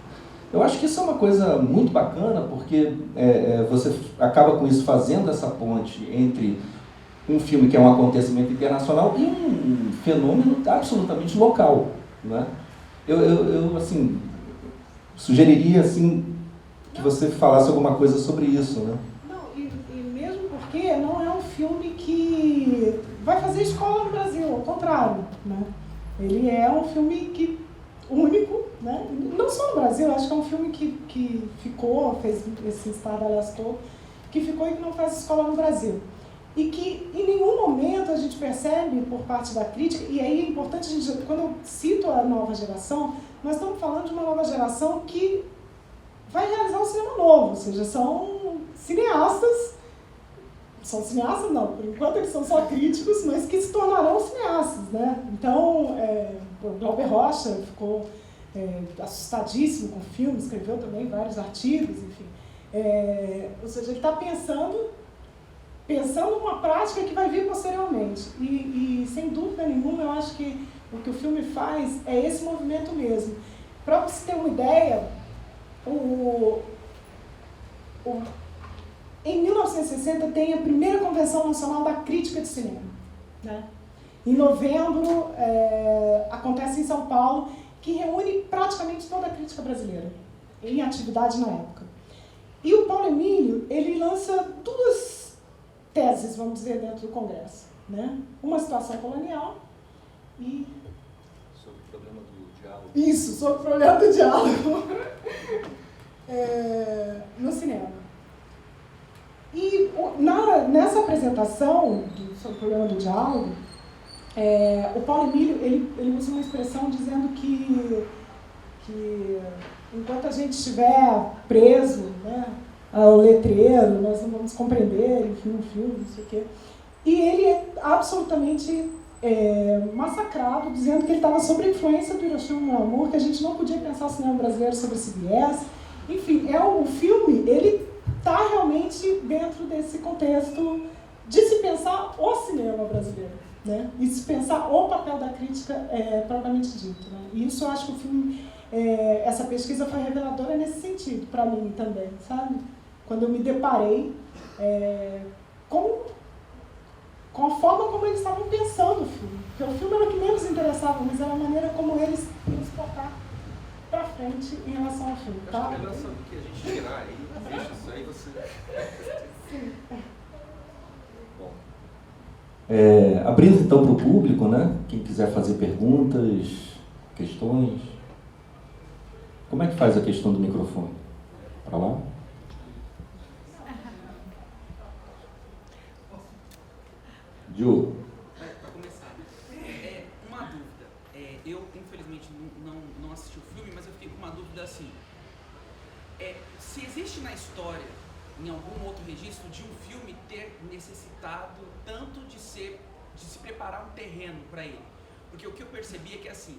Eu acho que isso é uma coisa muito bacana, porque você acaba com isso fazendo essa ponte entre um filme que é um acontecimento internacional e um fenômeno absolutamente local, né? Eu assim, sugeriria assim, que você falasse alguma coisa sobre isso, né? Não, e mesmo porque não é um filme que vai fazer escola no Brasil, ao contrário, né? Ele é um filme único, né? Não só no Brasil, acho que é um filme que ficou, fez esse estardalhaço todo, que ficou e que não faz escola no Brasil. E que em nenhum momento a gente percebe por parte da crítica, e aí é importante, quando eu cito a nova geração, nós estamos falando de uma nova geração que vai realizar um cinema novo, ou seja, são cineastas não, por enquanto eles são só críticos, mas que se tornarão cineastas, né? Então, o Glauber Rocha ficou assustadíssimo com o filme, escreveu também vários artigos, enfim. Ou seja, ele está pensando numa prática que vai vir posteriormente. E sem dúvida nenhuma, eu acho que o que o filme faz é esse movimento mesmo. Para você ter uma ideia, em 1960 tem a primeira Convenção Nacional da Crítica de Cinema, né? Em novembro, acontece em São Paulo, que reúne praticamente toda a crítica brasileira, em atividade na época. E o Paulo Emílio, ele lança duas teses, vamos dizer, dentro do Congresso, né? Uma situação colonial e... Sobre o problema do diálogo. Isso, sobre o problema do diálogo no cinema. E nessa apresentação sobre o problema do diálogo, o Paulo Emílio ele usa uma expressão dizendo que enquanto a gente estiver preso, né, ao letreiro, nós não vamos compreender, enfim, um filme, não sei o quê. E ele é absolutamente massacrado, dizendo que ele estava sob a influência do Hiroshima Mon Amour, que a gente não podia pensar o cinema brasileiro sobre esse viés. Enfim, o filme, ele está realmente dentro desse contexto de se pensar o cinema brasileiro, né? E se pensar o papel da crítica propriamente dito, né? E isso eu acho que o filme, essa pesquisa foi reveladora nesse sentido, para mim também, sabe? Quando eu me deparei com a forma como eles estavam pensando o filme. Porque o filme era o que menos interessava, mas era a maneira como eles iam se tocar para frente em relação ao filme. Tá? Acho que é melhor saber o que a gente tirar aí, deixa isso aí, você... Sim. Bom. Abrindo então para o público, né? Quem quiser fazer perguntas, questões. Como é que faz a questão do microfone? Para lá? Diogo. Para começar, uma dúvida. Eu, infelizmente, não assisti o filme, mas eu fiquei com uma dúvida assim. Se existe na história, em algum outro registro, de um filme ter necessitado tanto de se preparar um terreno para ele. Porque o que eu percebi é que, assim,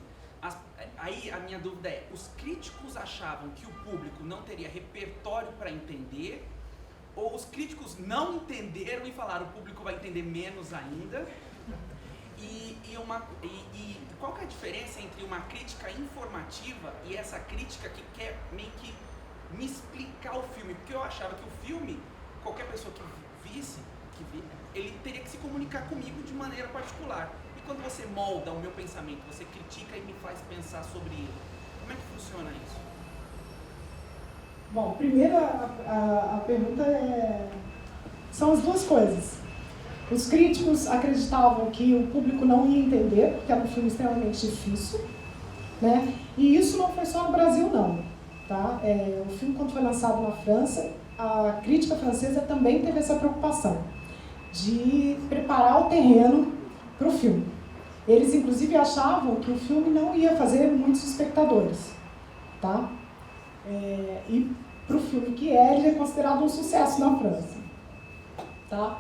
aí a minha dúvida é, os críticos achavam que o público não teria repertório para entender, ou os críticos não entenderam e falaram, o público vai entender menos ainda? E qual que é a diferença entre uma crítica informativa e essa crítica que quer meio que me explicar o filme? Porque eu achava que o filme, qualquer pessoa que visse, ele teria que se comunicar comigo de maneira particular. E quando você molda o meu pensamento, você critica e me faz pensar sobre ele, como é que funciona isso? Bom, primeiro a pergunta são as duas coisas. Os críticos acreditavam que o público não ia entender, porque era um filme extremamente difícil, né? E isso não foi só no Brasil, não. Tá? O filme, quando foi lançado na França, a crítica francesa também teve essa preocupação de preparar o terreno para o filme. Eles, inclusive, achavam que o filme não ia fazer muitos espectadores. Tá? E para o filme que ele é considerado um sucesso na França. Tá?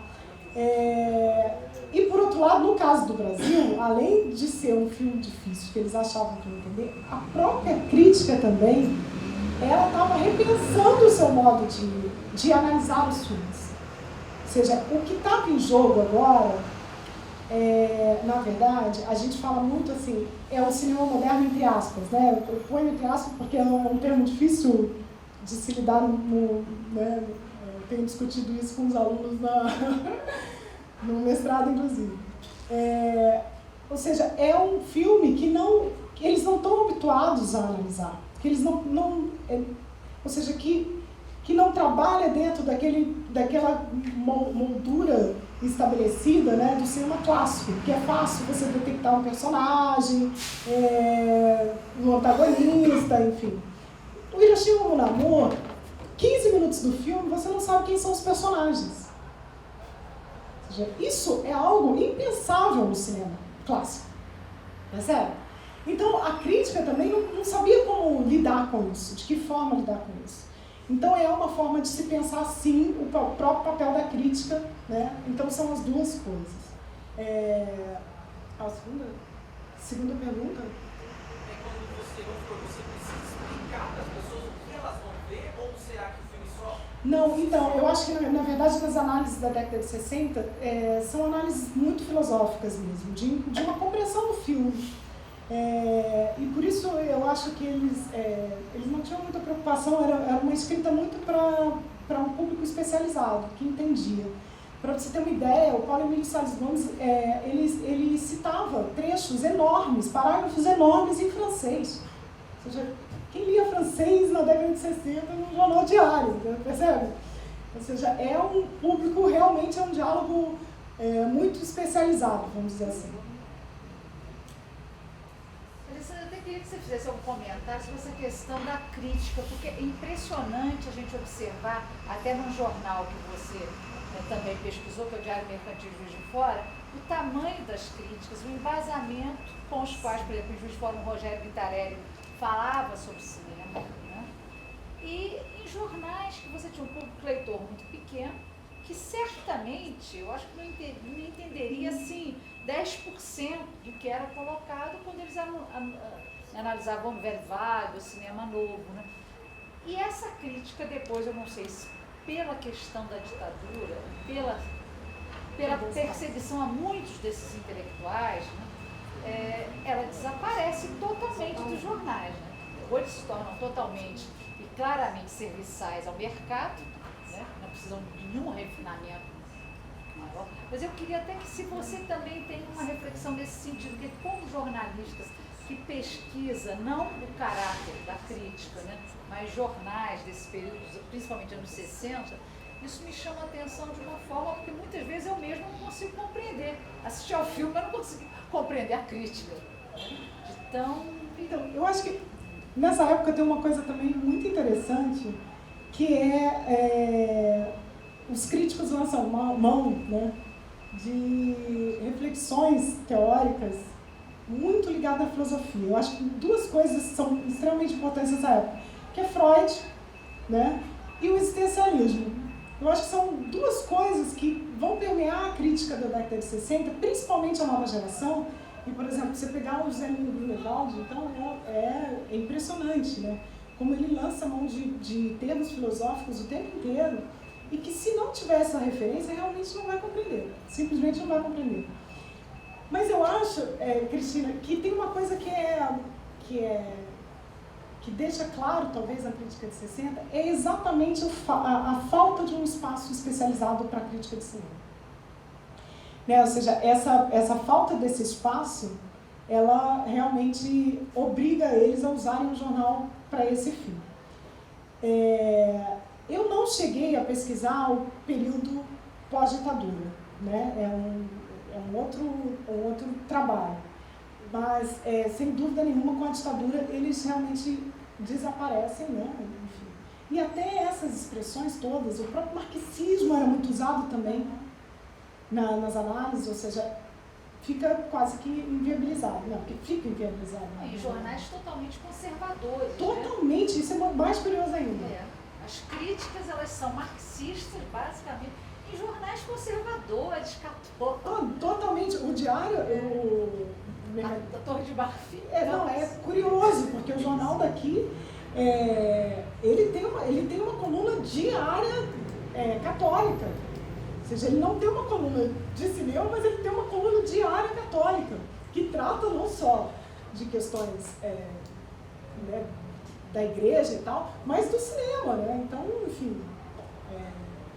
E por outro lado, no caso do Brasil, além de ser um filme difícil que eles achavam que não entender, a própria crítica também, ela estava repensando o seu modo de analisar os filmes. Ou seja, o que estava em jogo agora na verdade, a gente fala muito assim, é o cinema moderno entre aspas, né? Eu ponho entre aspas porque é um termo difícil de se lidar né? Eu tenho discutido isso com os alunos no mestrado, inclusive. Ou seja, é um filme que eles não estão habituados a analisar, que eles ou seja, que não trabalha dentro daquela moldura estabelecida, né, do cinema clássico, que é fácil você detectar um personagem, um antagonista, enfim. O Hiroshima Mon Amour, 15 minutos do filme, você não sabe quem são os personagens. Ou seja, isso é algo impensável no cinema clássico. Percebe? Então, a crítica também não sabia como lidar com isso, de que forma lidar com isso. Então, é uma forma de se pensar, sim, o próprio papel da crítica, né? Então, são as duas coisas. A segunda pergunta? É quando você precisa explicar para as pessoas o que elas vão ver, ou será que o filme só... Não, então, eu acho que, na verdade, nas análises da década de 60, são análises muito filosóficas mesmo, de uma compreensão do filme. E por isso eu acho que eles não tinham muita preocupação, era uma escrita muito para um público especializado, que entendia. Para você ter uma ideia, o Paulo Emílio Salles Gomes, ele citava trechos enormes, parágrafos enormes em francês. Ou seja, quem lia francês na década de 60 no jornal diário, percebe? Ou seja, é um público, realmente é um diálogo muito especializado, vamos dizer assim. Eu até queria que você fizesse algum comentário sobre essa questão da crítica, porque é impressionante a gente observar, até num jornal que você também pesquisou, que é o Diário Mercantil de Juiz de Fora, o tamanho das críticas, o embasamento com os quais, por exemplo, em Juiz de Fora, o Rogério Vitarelli falava sobre cinema, né? E em jornais que você tinha um público leitor muito pequeno, que certamente, eu acho que não entenderia, assim, 10% do que era colocado quando eles analisavam o Velho Vago, o cinema novo, né? E essa crítica depois, eu não sei se pela questão da ditadura, pela perseguição a muitos desses intelectuais, né, ela desaparece totalmente dos jornais, né? Ou eles se tornam totalmente e claramente serviçais ao mercado, né? Não precisam de nenhum refinamento maior. Mas eu queria até que se você também tem uma reflexão nesse sentido, que como jornalista que pesquisa não o caráter da crítica, né, mas jornais desse período, principalmente anos 60, isso me chama a atenção de uma forma, porque muitas vezes eu mesmo não consigo compreender. Assistir ao filme, mas não consigo compreender a crítica. Então, eu acho que nessa época tem uma coisa também muito interessante, que os críticos lançam mão, né, de reflexões teóricas muito ligadas à filosofia. Eu acho que duas coisas são extremamente importantes nessa época, que é Freud, né, e o existencialismo. Eu acho que são duas coisas que vão permear a crítica da década de 60, principalmente a nova geração. E, por exemplo, você pegar o José Lino Grunewald, então é impressionante, né, como ele lança mão de termos filosóficos o tempo inteiro, e que se não tiver essa referência, realmente não vai compreender. Simplesmente não vai compreender. Mas eu acho, Cristina, que tem uma coisa que deixa claro, talvez, na crítica de 60, é exatamente a falta de um espaço especializado para a crítica de cinema. Né? Ou seja, essa falta desse espaço, ela realmente obriga eles a usarem o jornal para esse fim. Eu não cheguei a pesquisar o período pós-ditadura, né? É um outro trabalho. Mas, sem dúvida nenhuma, com a ditadura, eles realmente desaparecem, né? Enfim. E até essas expressões todas, o próprio marxismo era muito usado também nas análises, ou seja, fica quase que inviabilizado. Não, porque fica inviabilizado. E jornais totalmente conservadores. Totalmente, né? Isso é mais curioso ainda. As críticas, elas são marxistas, basicamente, em jornais conservadores, católicos. Totalmente. O diário, a Torre de Marfim. É curioso, porque o jornal daqui, ele tem uma coluna diária católica. Ou seja, ele não tem uma coluna de cinema, mas ele tem uma coluna diária católica, que trata não só de questões né, da igreja e tal, mas do cinema, né? Então, enfim,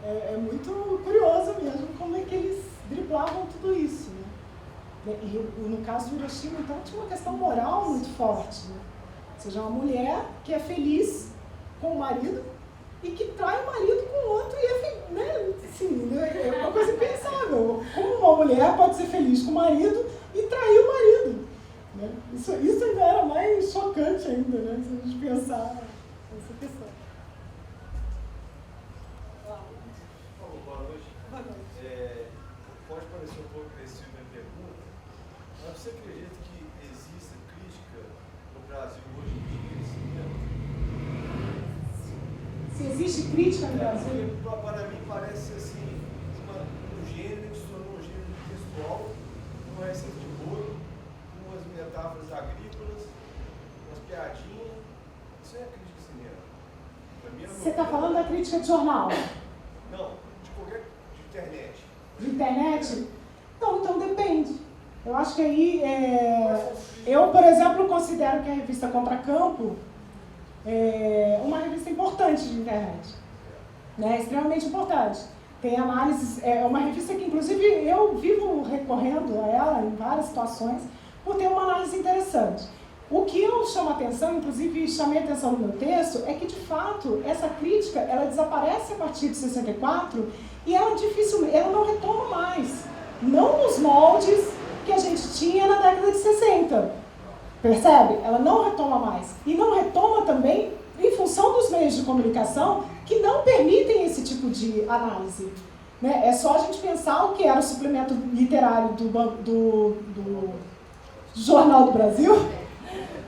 é muito curioso mesmo como é que eles driblavam tudo isso, né? E no caso do Hiroshima, então, tinha uma questão moral muito forte, né? Ou seja, uma mulher que é feliz com o marido e que trai o marido com o outro e né? Assim, é uma coisa impensável. Como uma mulher pode ser feliz com o marido e trair o marido? Né? Isso ainda era mais chocante ainda, né? Se a gente pensar nessa questão. Boa noite. Boa noite. Pode parecer um pouco agressivo a minha pergunta, mas você acredita que existe crítica no Brasil hoje em dia? Se existe crítica no Brasil? Para mim parece assim, um gênero que se tornou um gênero textual, uma receita de bolo, umas metáforas agrícolas, umas piadinhas. Isso é crítica cinema. Você está falando da crítica de jornal? Não, de internet. De internet? Então depende. Eu acho que aí, eu, por exemplo, considero que a revista Contracampo é uma revista importante de internet, né? Extremamente importante. Tem análises, é uma revista que, inclusive, eu vivo recorrendo a ela em várias situações, por ter uma análise interessante. O que eu chamo a atenção, inclusive chamei a atenção no meu texto, é que, de fato, essa crítica, ela desaparece a partir de 64 e ela não retoma mais. Não nos moldes que a gente tinha na década de 60. Percebe? Ela não retoma mais. E não retoma também em função dos meios de comunicação que não permitem esse tipo de análise. Né? É só a gente pensar o que era o suplemento literário do Jornal do Brasil.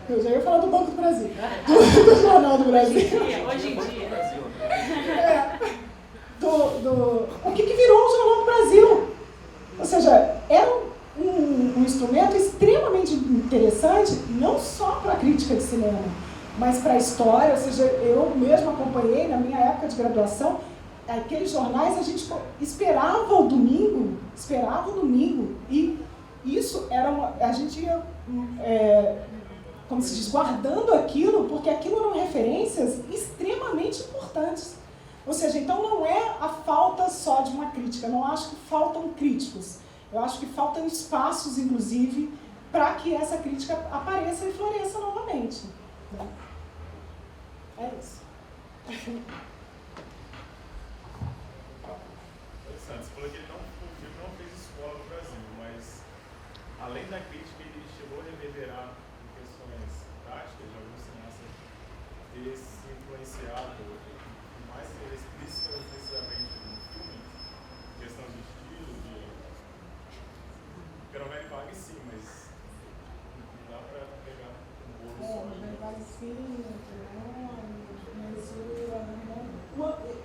Eu já ia falar do Banco do Brasil. Do Jornal do Brasil. Hoje em dia. O que virou o Jornal do Brasil? Ou seja, era um instrumento extremamente interessante, não só para a crítica de cinema, mas para a história. Ou seja, eu mesmo acompanhei na minha época de graduação, aqueles jornais a gente esperava o domingo, e isso era a gente ia, como se diz, guardando aquilo, porque aquilo eram referências extremamente importantes. Ou seja, então não é a falta só de uma crítica, não acho que faltam críticos. Eu acho que faltam espaços, inclusive, para que essa crítica apareça e floresça novamente. Né? É isso. Alessandro, você falou que o filme não fez escola no Brasil, mas além da crítica, ele chegou a reverberar em questões práticas de alguns cineastas ter se influenciado, por mais ser explícita ou explicitamente no filme, questão de estilo, porque não vai falar que sim, mas não dá para pegar um bolo só.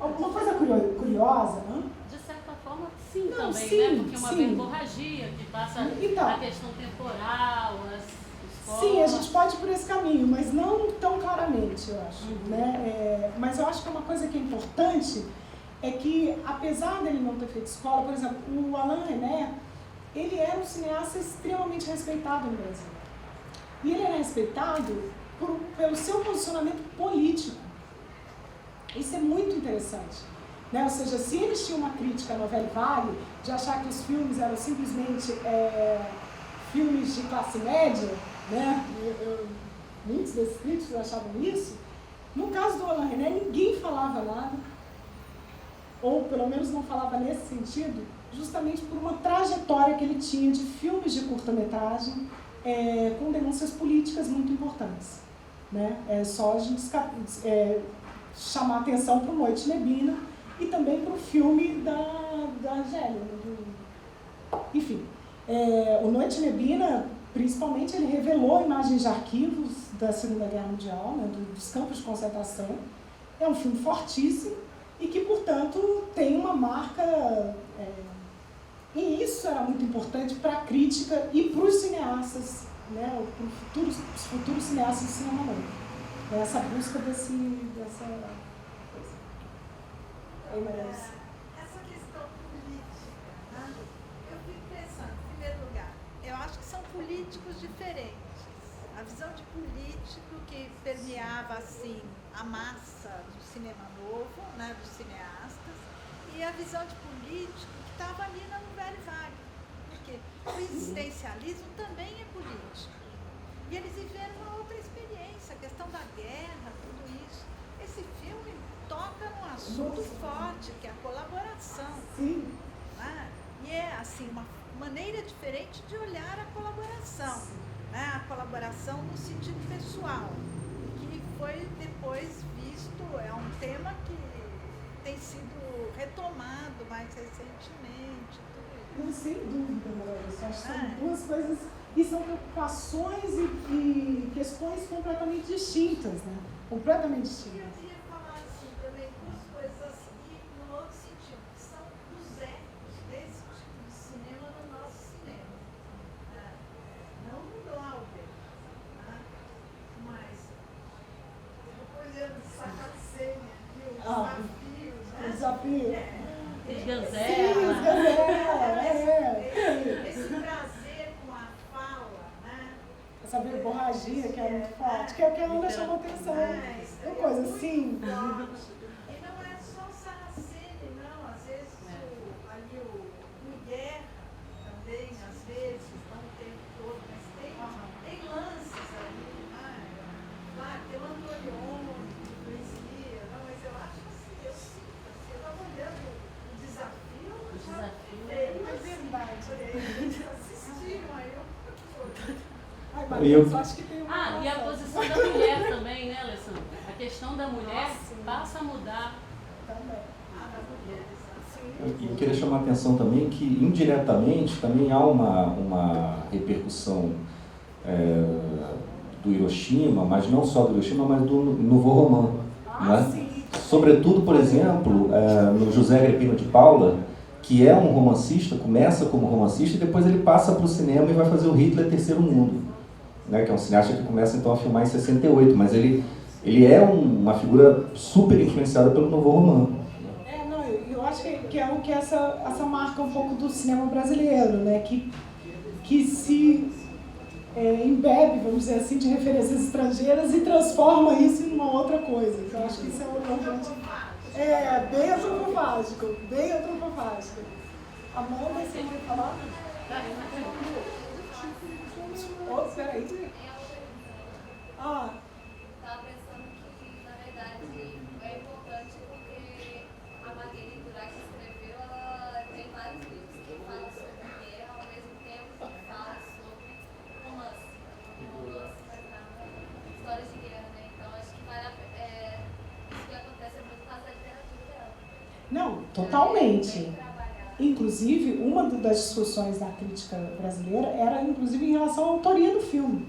Uma coisa curiosa, né? De certa forma, sim, Não, também, sim, né? Porque uma sim. verborragia que passa Então. a questão temporal, as escolas. Sim, a gente pode ir por esse caminho, mas não tão claramente, eu acho. Né? Mas eu acho que uma coisa que é importante é que, apesar dele não ter feito escola, por exemplo, o Alain Resnais, ele era um cineasta extremamente respeitado no Brasil. E ele era respeitado pelo seu posicionamento político. Isso é muito interessante. Né? Ou seja, se eles tinham uma crítica à novela Vale, de achar que os filmes eram simplesmente filmes de classe média, né? Muitos desses críticos achavam isso. No caso do Alain Resnais, ninguém falava nada, ou pelo menos não falava nesse sentido, justamente por uma trajetória que ele tinha de filmes de curta-metragem com denúncias políticas muito importantes. Né? É só a gente chamar atenção para o Noite Nebina e também para o filme da Angélia. Enfim, o Noite Nebina, principalmente, ele revelou imagens de arquivos da Segunda Guerra Mundial, né, dos campos de concentração. É um filme fortíssimo e que, portanto, tem uma marca... E isso era muito importante para a crítica e para os cineastas, né, para os futuros cineastas de cinema novo. Essa busca dessa coisa. Essa questão política políticos diferentes. A visão de político que permeava, assim, a massa do cinema novo, né, dos cineastas, e a visão de político que estava ali no velho vale. Porque o existencialismo também é político. E eles viveram uma outra experiência, a questão da guerra, tudo isso. Esse filme toca num assunto forte, que é a colaboração. Sim. Né? E é, assim, uma maneira diferente de olhar a colaboração. Né? A colaboração no sentido pessoal, que foi depois visto, é um tema que tem sido retomado mais recentemente. Não, sem dúvida, Maurício. Acho que são duas coisas, e são preocupações e questões completamente distintas, né? Completamente distintas. Eu ia falar assim também duas coisas assim, e no outro sentido, que são os ecos desse tipo de cinema no nosso cinema. Né? Não no Glauber, né? Mas depois eu sacacei aqui os desafios, né? Desafio. Gazela. Esse prazer com a fala, né? Essa verborragia que é muito forte, que é o que a Ana chamou atenção. É uma coisa assim. E não é só o Saraceni, não. Às vezes ali o Miguel também, às vezes, não o tempo todo, mas tem lances ali. Claro, tem o Antonioni, o Luizia, mas eu acho assim, eu sinto assim, eu estava olhando o desafio, É verdade. eles assistiram aí, Ai, E Maria, eu- eu só acho que tem uma E a posição da mulher também, né, Alessandra? A questão da mulher passa a mudar. também. E eu queria chamar a atenção também que, indiretamente, também há uma repercussão do Hiroshima, mas não só do Hiroshima, mas do Nouveau Roman. Né? Sobretudo, por exemplo, no José Agripino de Paula, que é um romancista, começa como romancista e depois ele passa para o cinema e vai fazer o Hitler Terceiro Mundo, né? Que é um cineasta que começa então a filmar em 68, mas ele é uma figura super influenciada pelo Nouveau Roman. Não, eu acho que é o que essa marca um pouco do cinema brasileiro, né? Que se embebe, vamos dizer assim, de referências estrangeiras e transforma isso em uma outra coisa. Então, eu acho que isso é um grande... bem antropofágico, bem antropofágico. Amanda, você quer falar? Peraí. Estava pensando que, na verdade, é importante porque a Marguerite Duras que escreveu, ela tem vários livros que falam sobre guerra, ao mesmo tempo que falam sobre romance, mas não histórias de guerra, né? Então, acho que isso que acontece é muito por causa da literatura dela. Não, totalmente. Inclusive, uma das discussões da crítica brasileira era, inclusive, em relação à autoria do filme.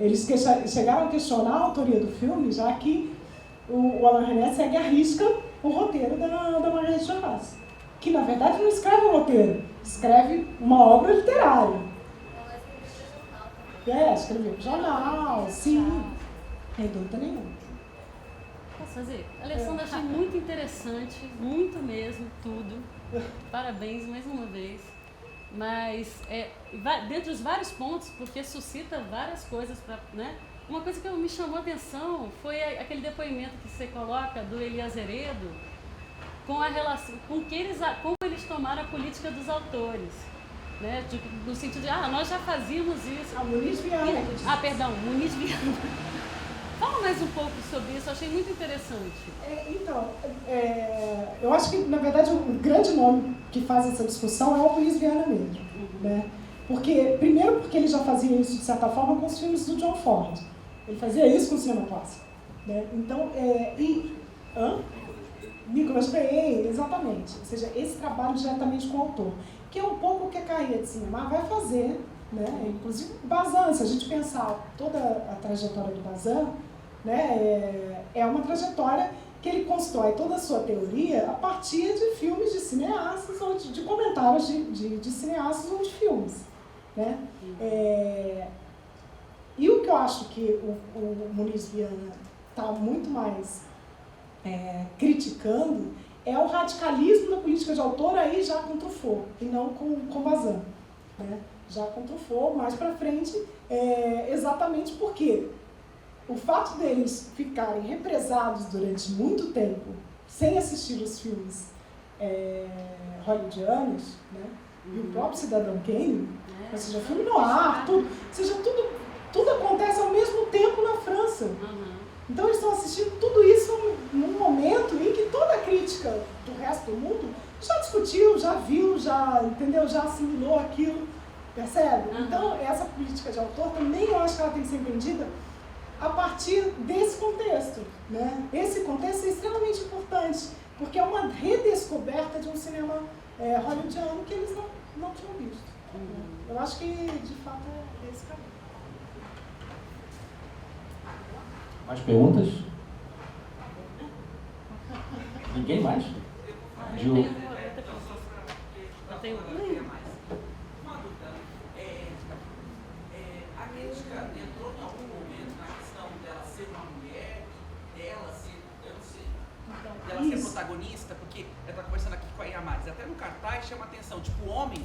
Eles chegaram a questionar a autoria do filme, já que o Alain Resnais segue à risca o roteiro da Marguerite Duras, que, na verdade, não escreve um roteiro, escreve uma obra literária. Escreveu jornal, sim, sem dúvida nenhuma. Posso fazer? Alessandra, achei muito interessante, muito mesmo, tudo. Parabéns mais uma vez. Mas, dentre os vários pontos, porque suscita várias coisas, né? Uma coisa que me chamou a atenção foi aquele depoimento que você coloca do Elias Heredo com a relação, como eles tomaram a política dos autores. Né? No sentido de, nós já fazíamos isso. Muniz Viana. Muniz Viana. Fala mais um pouco sobre isso, eu achei muito interessante. Eu acho que, na verdade, o grande nome que faz essa discussão é o Muniz Viana mesmo. Né? Primeiro porque ele já fazia isso, de certa forma, com os filmes do John Ford. Ele fazia isso com o cinema clássico. Né? Então, Nicolas Frey, exatamente. Ou seja, esse trabalho diretamente com o autor. Que é um pouco o que a carreira de cinema vai fazer, né? Inclusive Bazin, se a gente pensar toda a trajetória do Bazin, né, é uma trajetória que ele constrói toda a sua teoria a partir de filmes de cineastas ou de comentários de cineastas ou de filmes. Né? E o que eu acho que o Muniz Viana está muito mais criticando é o radicalismo da política de autor aí já com Truffaut e não com Bazin. Né? já com Truffaut, mais pra frente, exatamente porque o fato deles ficarem represados durante muito tempo, sem assistir os filmes hollywoodianos, né? E o próprio Cidadão Kane, ou seja, filme no ar, tudo, ou seja, tudo acontece ao mesmo tempo na França. Então eles estão assistindo tudo isso num momento em que toda a crítica do resto do mundo já discutiu, já viu, já, entendeu, já assimilou aquilo, percebe? Então essa política de autor também eu acho que ela tem que ser entendida a partir desse contexto, né? Esse contexto é extremamente importante, porque é uma redescoberta de um cinema hollywoodiano que eles não tinham visto. Eu acho que, de fato, é esse caminho. Mais perguntas? Ninguém mais? Eu tenho Uma dúvida. A crítica entrou em algum momento na questão dela ser uma mulher, dela ser, eu não sei, dela ser protagonista, porque eu estava conversando aqui com a Iamares, até no cartaz chama atenção, tipo, homem,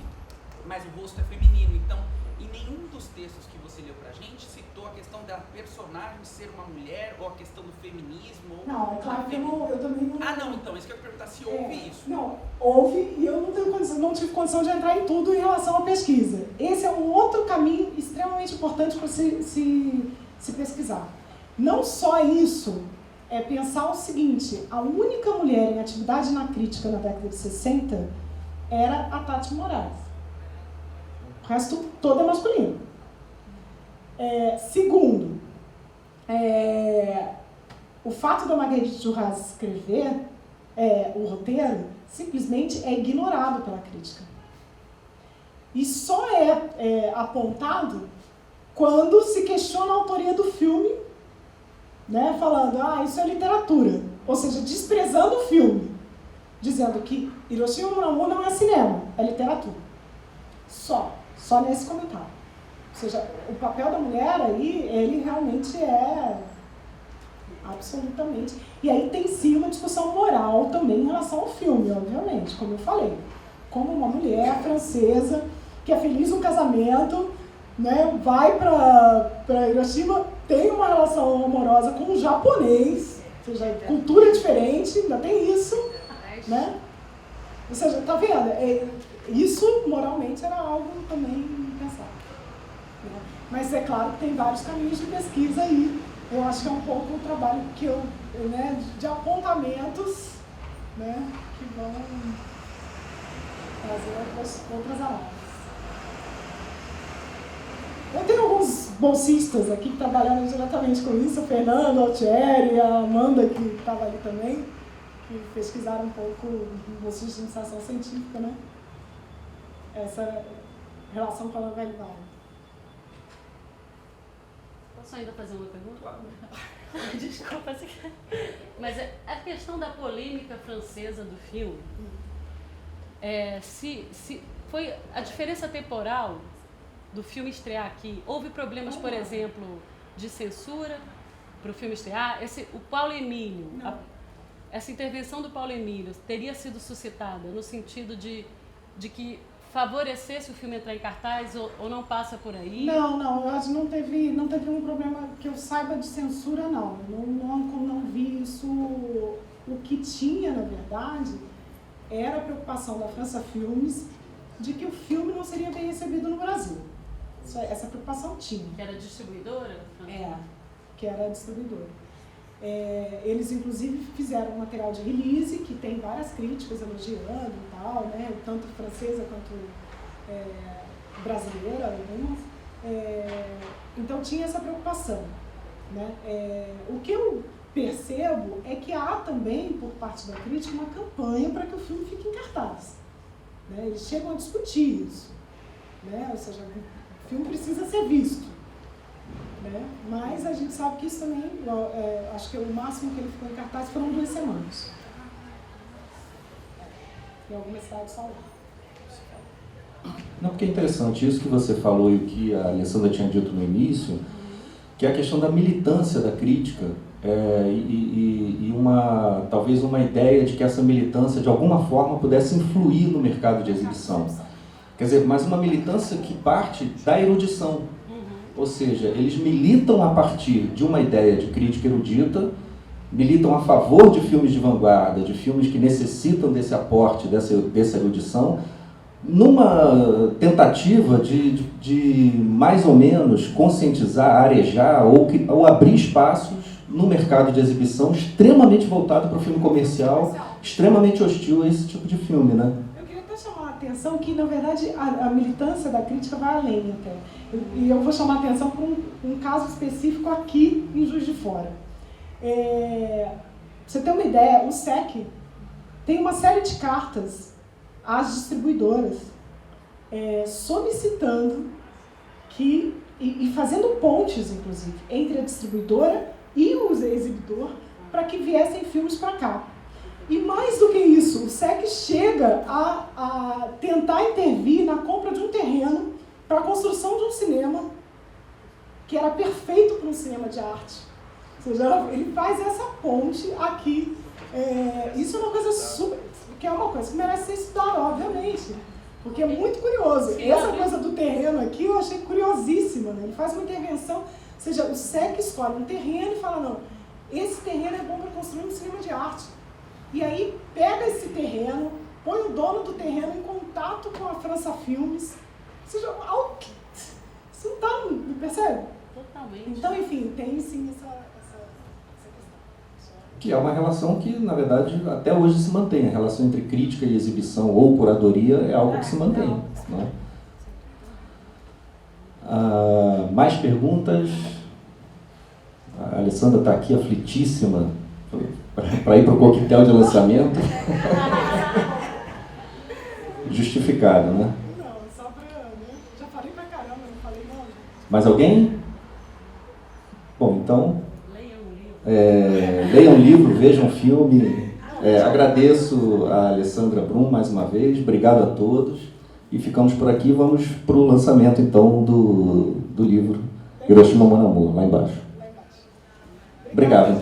mas o rosto é feminino, então, em nenhum dos textos que você leu pra gente citou a questão da personagem ser uma mulher, ou a questão do feminismo, ou... Não, é claro que eu também não... Ah, não, então, isso que eu ia perguntar, se houve isso. Não, houve, e eu não tive condição de entrar em tudo em relação à pesquisa. Esse é um outro caminho extremamente importante para se pesquisar. Não só isso, é pensar o seguinte, a única mulher em atividade na crítica na década de 60 era a Tati Moraes. O resto todo é masculino. Segundo, o fato da Marguerite Duras escrever o roteiro simplesmente é ignorado pela crítica. E só é apontado quando se questiona a autoria do filme, né, falando, isso é literatura. Ou seja, desprezando o filme, dizendo que Hiroshima Mon Amour não é cinema, é literatura. Só nesse comentário. Ou seja, o papel da mulher aí, ele realmente é absolutamente... E aí tem sim uma discussão moral também em relação ao filme, obviamente, como eu falei. Como uma mulher francesa que é feliz no casamento, né, vai para Hiroshima, tem uma relação amorosa com um japonês, ou seja, cultura diferente, ainda tem isso, né? Ou seja, tá vendo? Isso, moralmente, era algo também pensável. Né? Mas é claro que tem vários caminhos de pesquisa aí. Eu acho que é um pouco o trabalho que eu, né, de apontamentos, né, que vão trazer outras análises. Eu tenho alguns bolsistas aqui que trabalharam diretamente com isso, o Fernando, Altieri, a Amanda, que estava ali também, que pesquisaram um pouco em bolsistas de iniciação científica, né? Essa relação com a legalidade. Posso ainda fazer uma pergunta? Claro. Desculpa, mas a questão da polêmica francesa do filme, se foi a diferença temporal do filme estrear aqui, houve problemas, por exemplo, de censura para o filme estrear? O Paulo Emílio, essa intervenção do Paulo Emílio teria sido suscitada no sentido de que favorecesse o filme entrar em cartaz ou não passa por aí? Não, eu acho que não teve um problema que eu saiba de censura, não. Não vi isso. O que tinha, na verdade, era a preocupação da França Filmes de que o filme não seria bem recebido no Brasil. Essa preocupação tinha. Que era distribuidora? Que era distribuidora. Eles, inclusive, fizeram um material de release, que tem várias críticas elogiando e tal, né? Tanto francesa quanto brasileira, algumas. Então, tinha essa preocupação. Né? O que eu percebo é que há também, por parte da crítica, uma campanha para que o filme fique em cartaz. Né? Eles chegam a discutir isso. Né? Ou seja, o filme precisa ser visto. Né? Mas a gente sabe que isso também, acho que o máximo que ele ficou em cartaz foram 2 semanas. Em algumas cidades só lá. Não, porque é interessante isso que você falou e o que a Alessandra tinha dito no início, que é a questão da militância da crítica e talvez uma ideia de que essa militância de alguma forma pudesse influir no mercado de exibição. Quer dizer, mas uma militância que parte da erudição. Ou seja, eles militam a partir de uma ideia de crítica erudita, militam a favor de filmes de vanguarda, de filmes que necessitam desse aporte, dessa erudição, numa tentativa de mais ou menos conscientizar, arejar ou abrir espaços no mercado de exibição extremamente voltado para o filme comercial, extremamente hostil a esse tipo de filme, né? Eu queria até chamar a atenção que, na verdade, a militância da crítica vai além até. E eu vou chamar a atenção para um caso específico aqui em Juiz de Fora. Pra você ter uma ideia, o SEC tem uma série de cartas às distribuidoras solicitando e fazendo pontes, inclusive, entre a distribuidora e o exibidor para que viessem filmes para cá. E mais do que isso, o SEC chega a tentar intervir na compra de um terreno para a construção de um cinema que era perfeito para um cinema de arte. Ou seja, ele faz essa ponte aqui. Isso é uma coisa super... que é uma coisa que merece ser estudada, obviamente, porque é muito curioso. Essa coisa do terreno aqui eu achei curiosíssima, né? Ele faz uma intervenção, ou seja, o SEC escolhe um terreno e fala, não, esse terreno é bom para construir um cinema de arte. E aí pega esse terreno, põe o dono do terreno em contato com a França Filmes, ou seja, algo que você não está, não percebe? Totalmente. Então, enfim, tem sim essa questão. Que é uma relação que, na verdade, até hoje se mantém. A relação entre crítica e exibição ou curadoria é algo que se mantém. Né? Mais perguntas? A Alessandra está aqui aflitíssima para ir para o coquetel de lançamento. Justificado, né? Não, só para... Já falei pra caramba, não falei não. Mais alguém? Bom, então... leiam o livro, vejam o filme. Agradeço a Alessandra Brum mais uma vez, obrigado a todos. E ficamos por aqui, vamos para o lançamento então do livro Hiroshima Mon Amour, lá embaixo. Obrigado.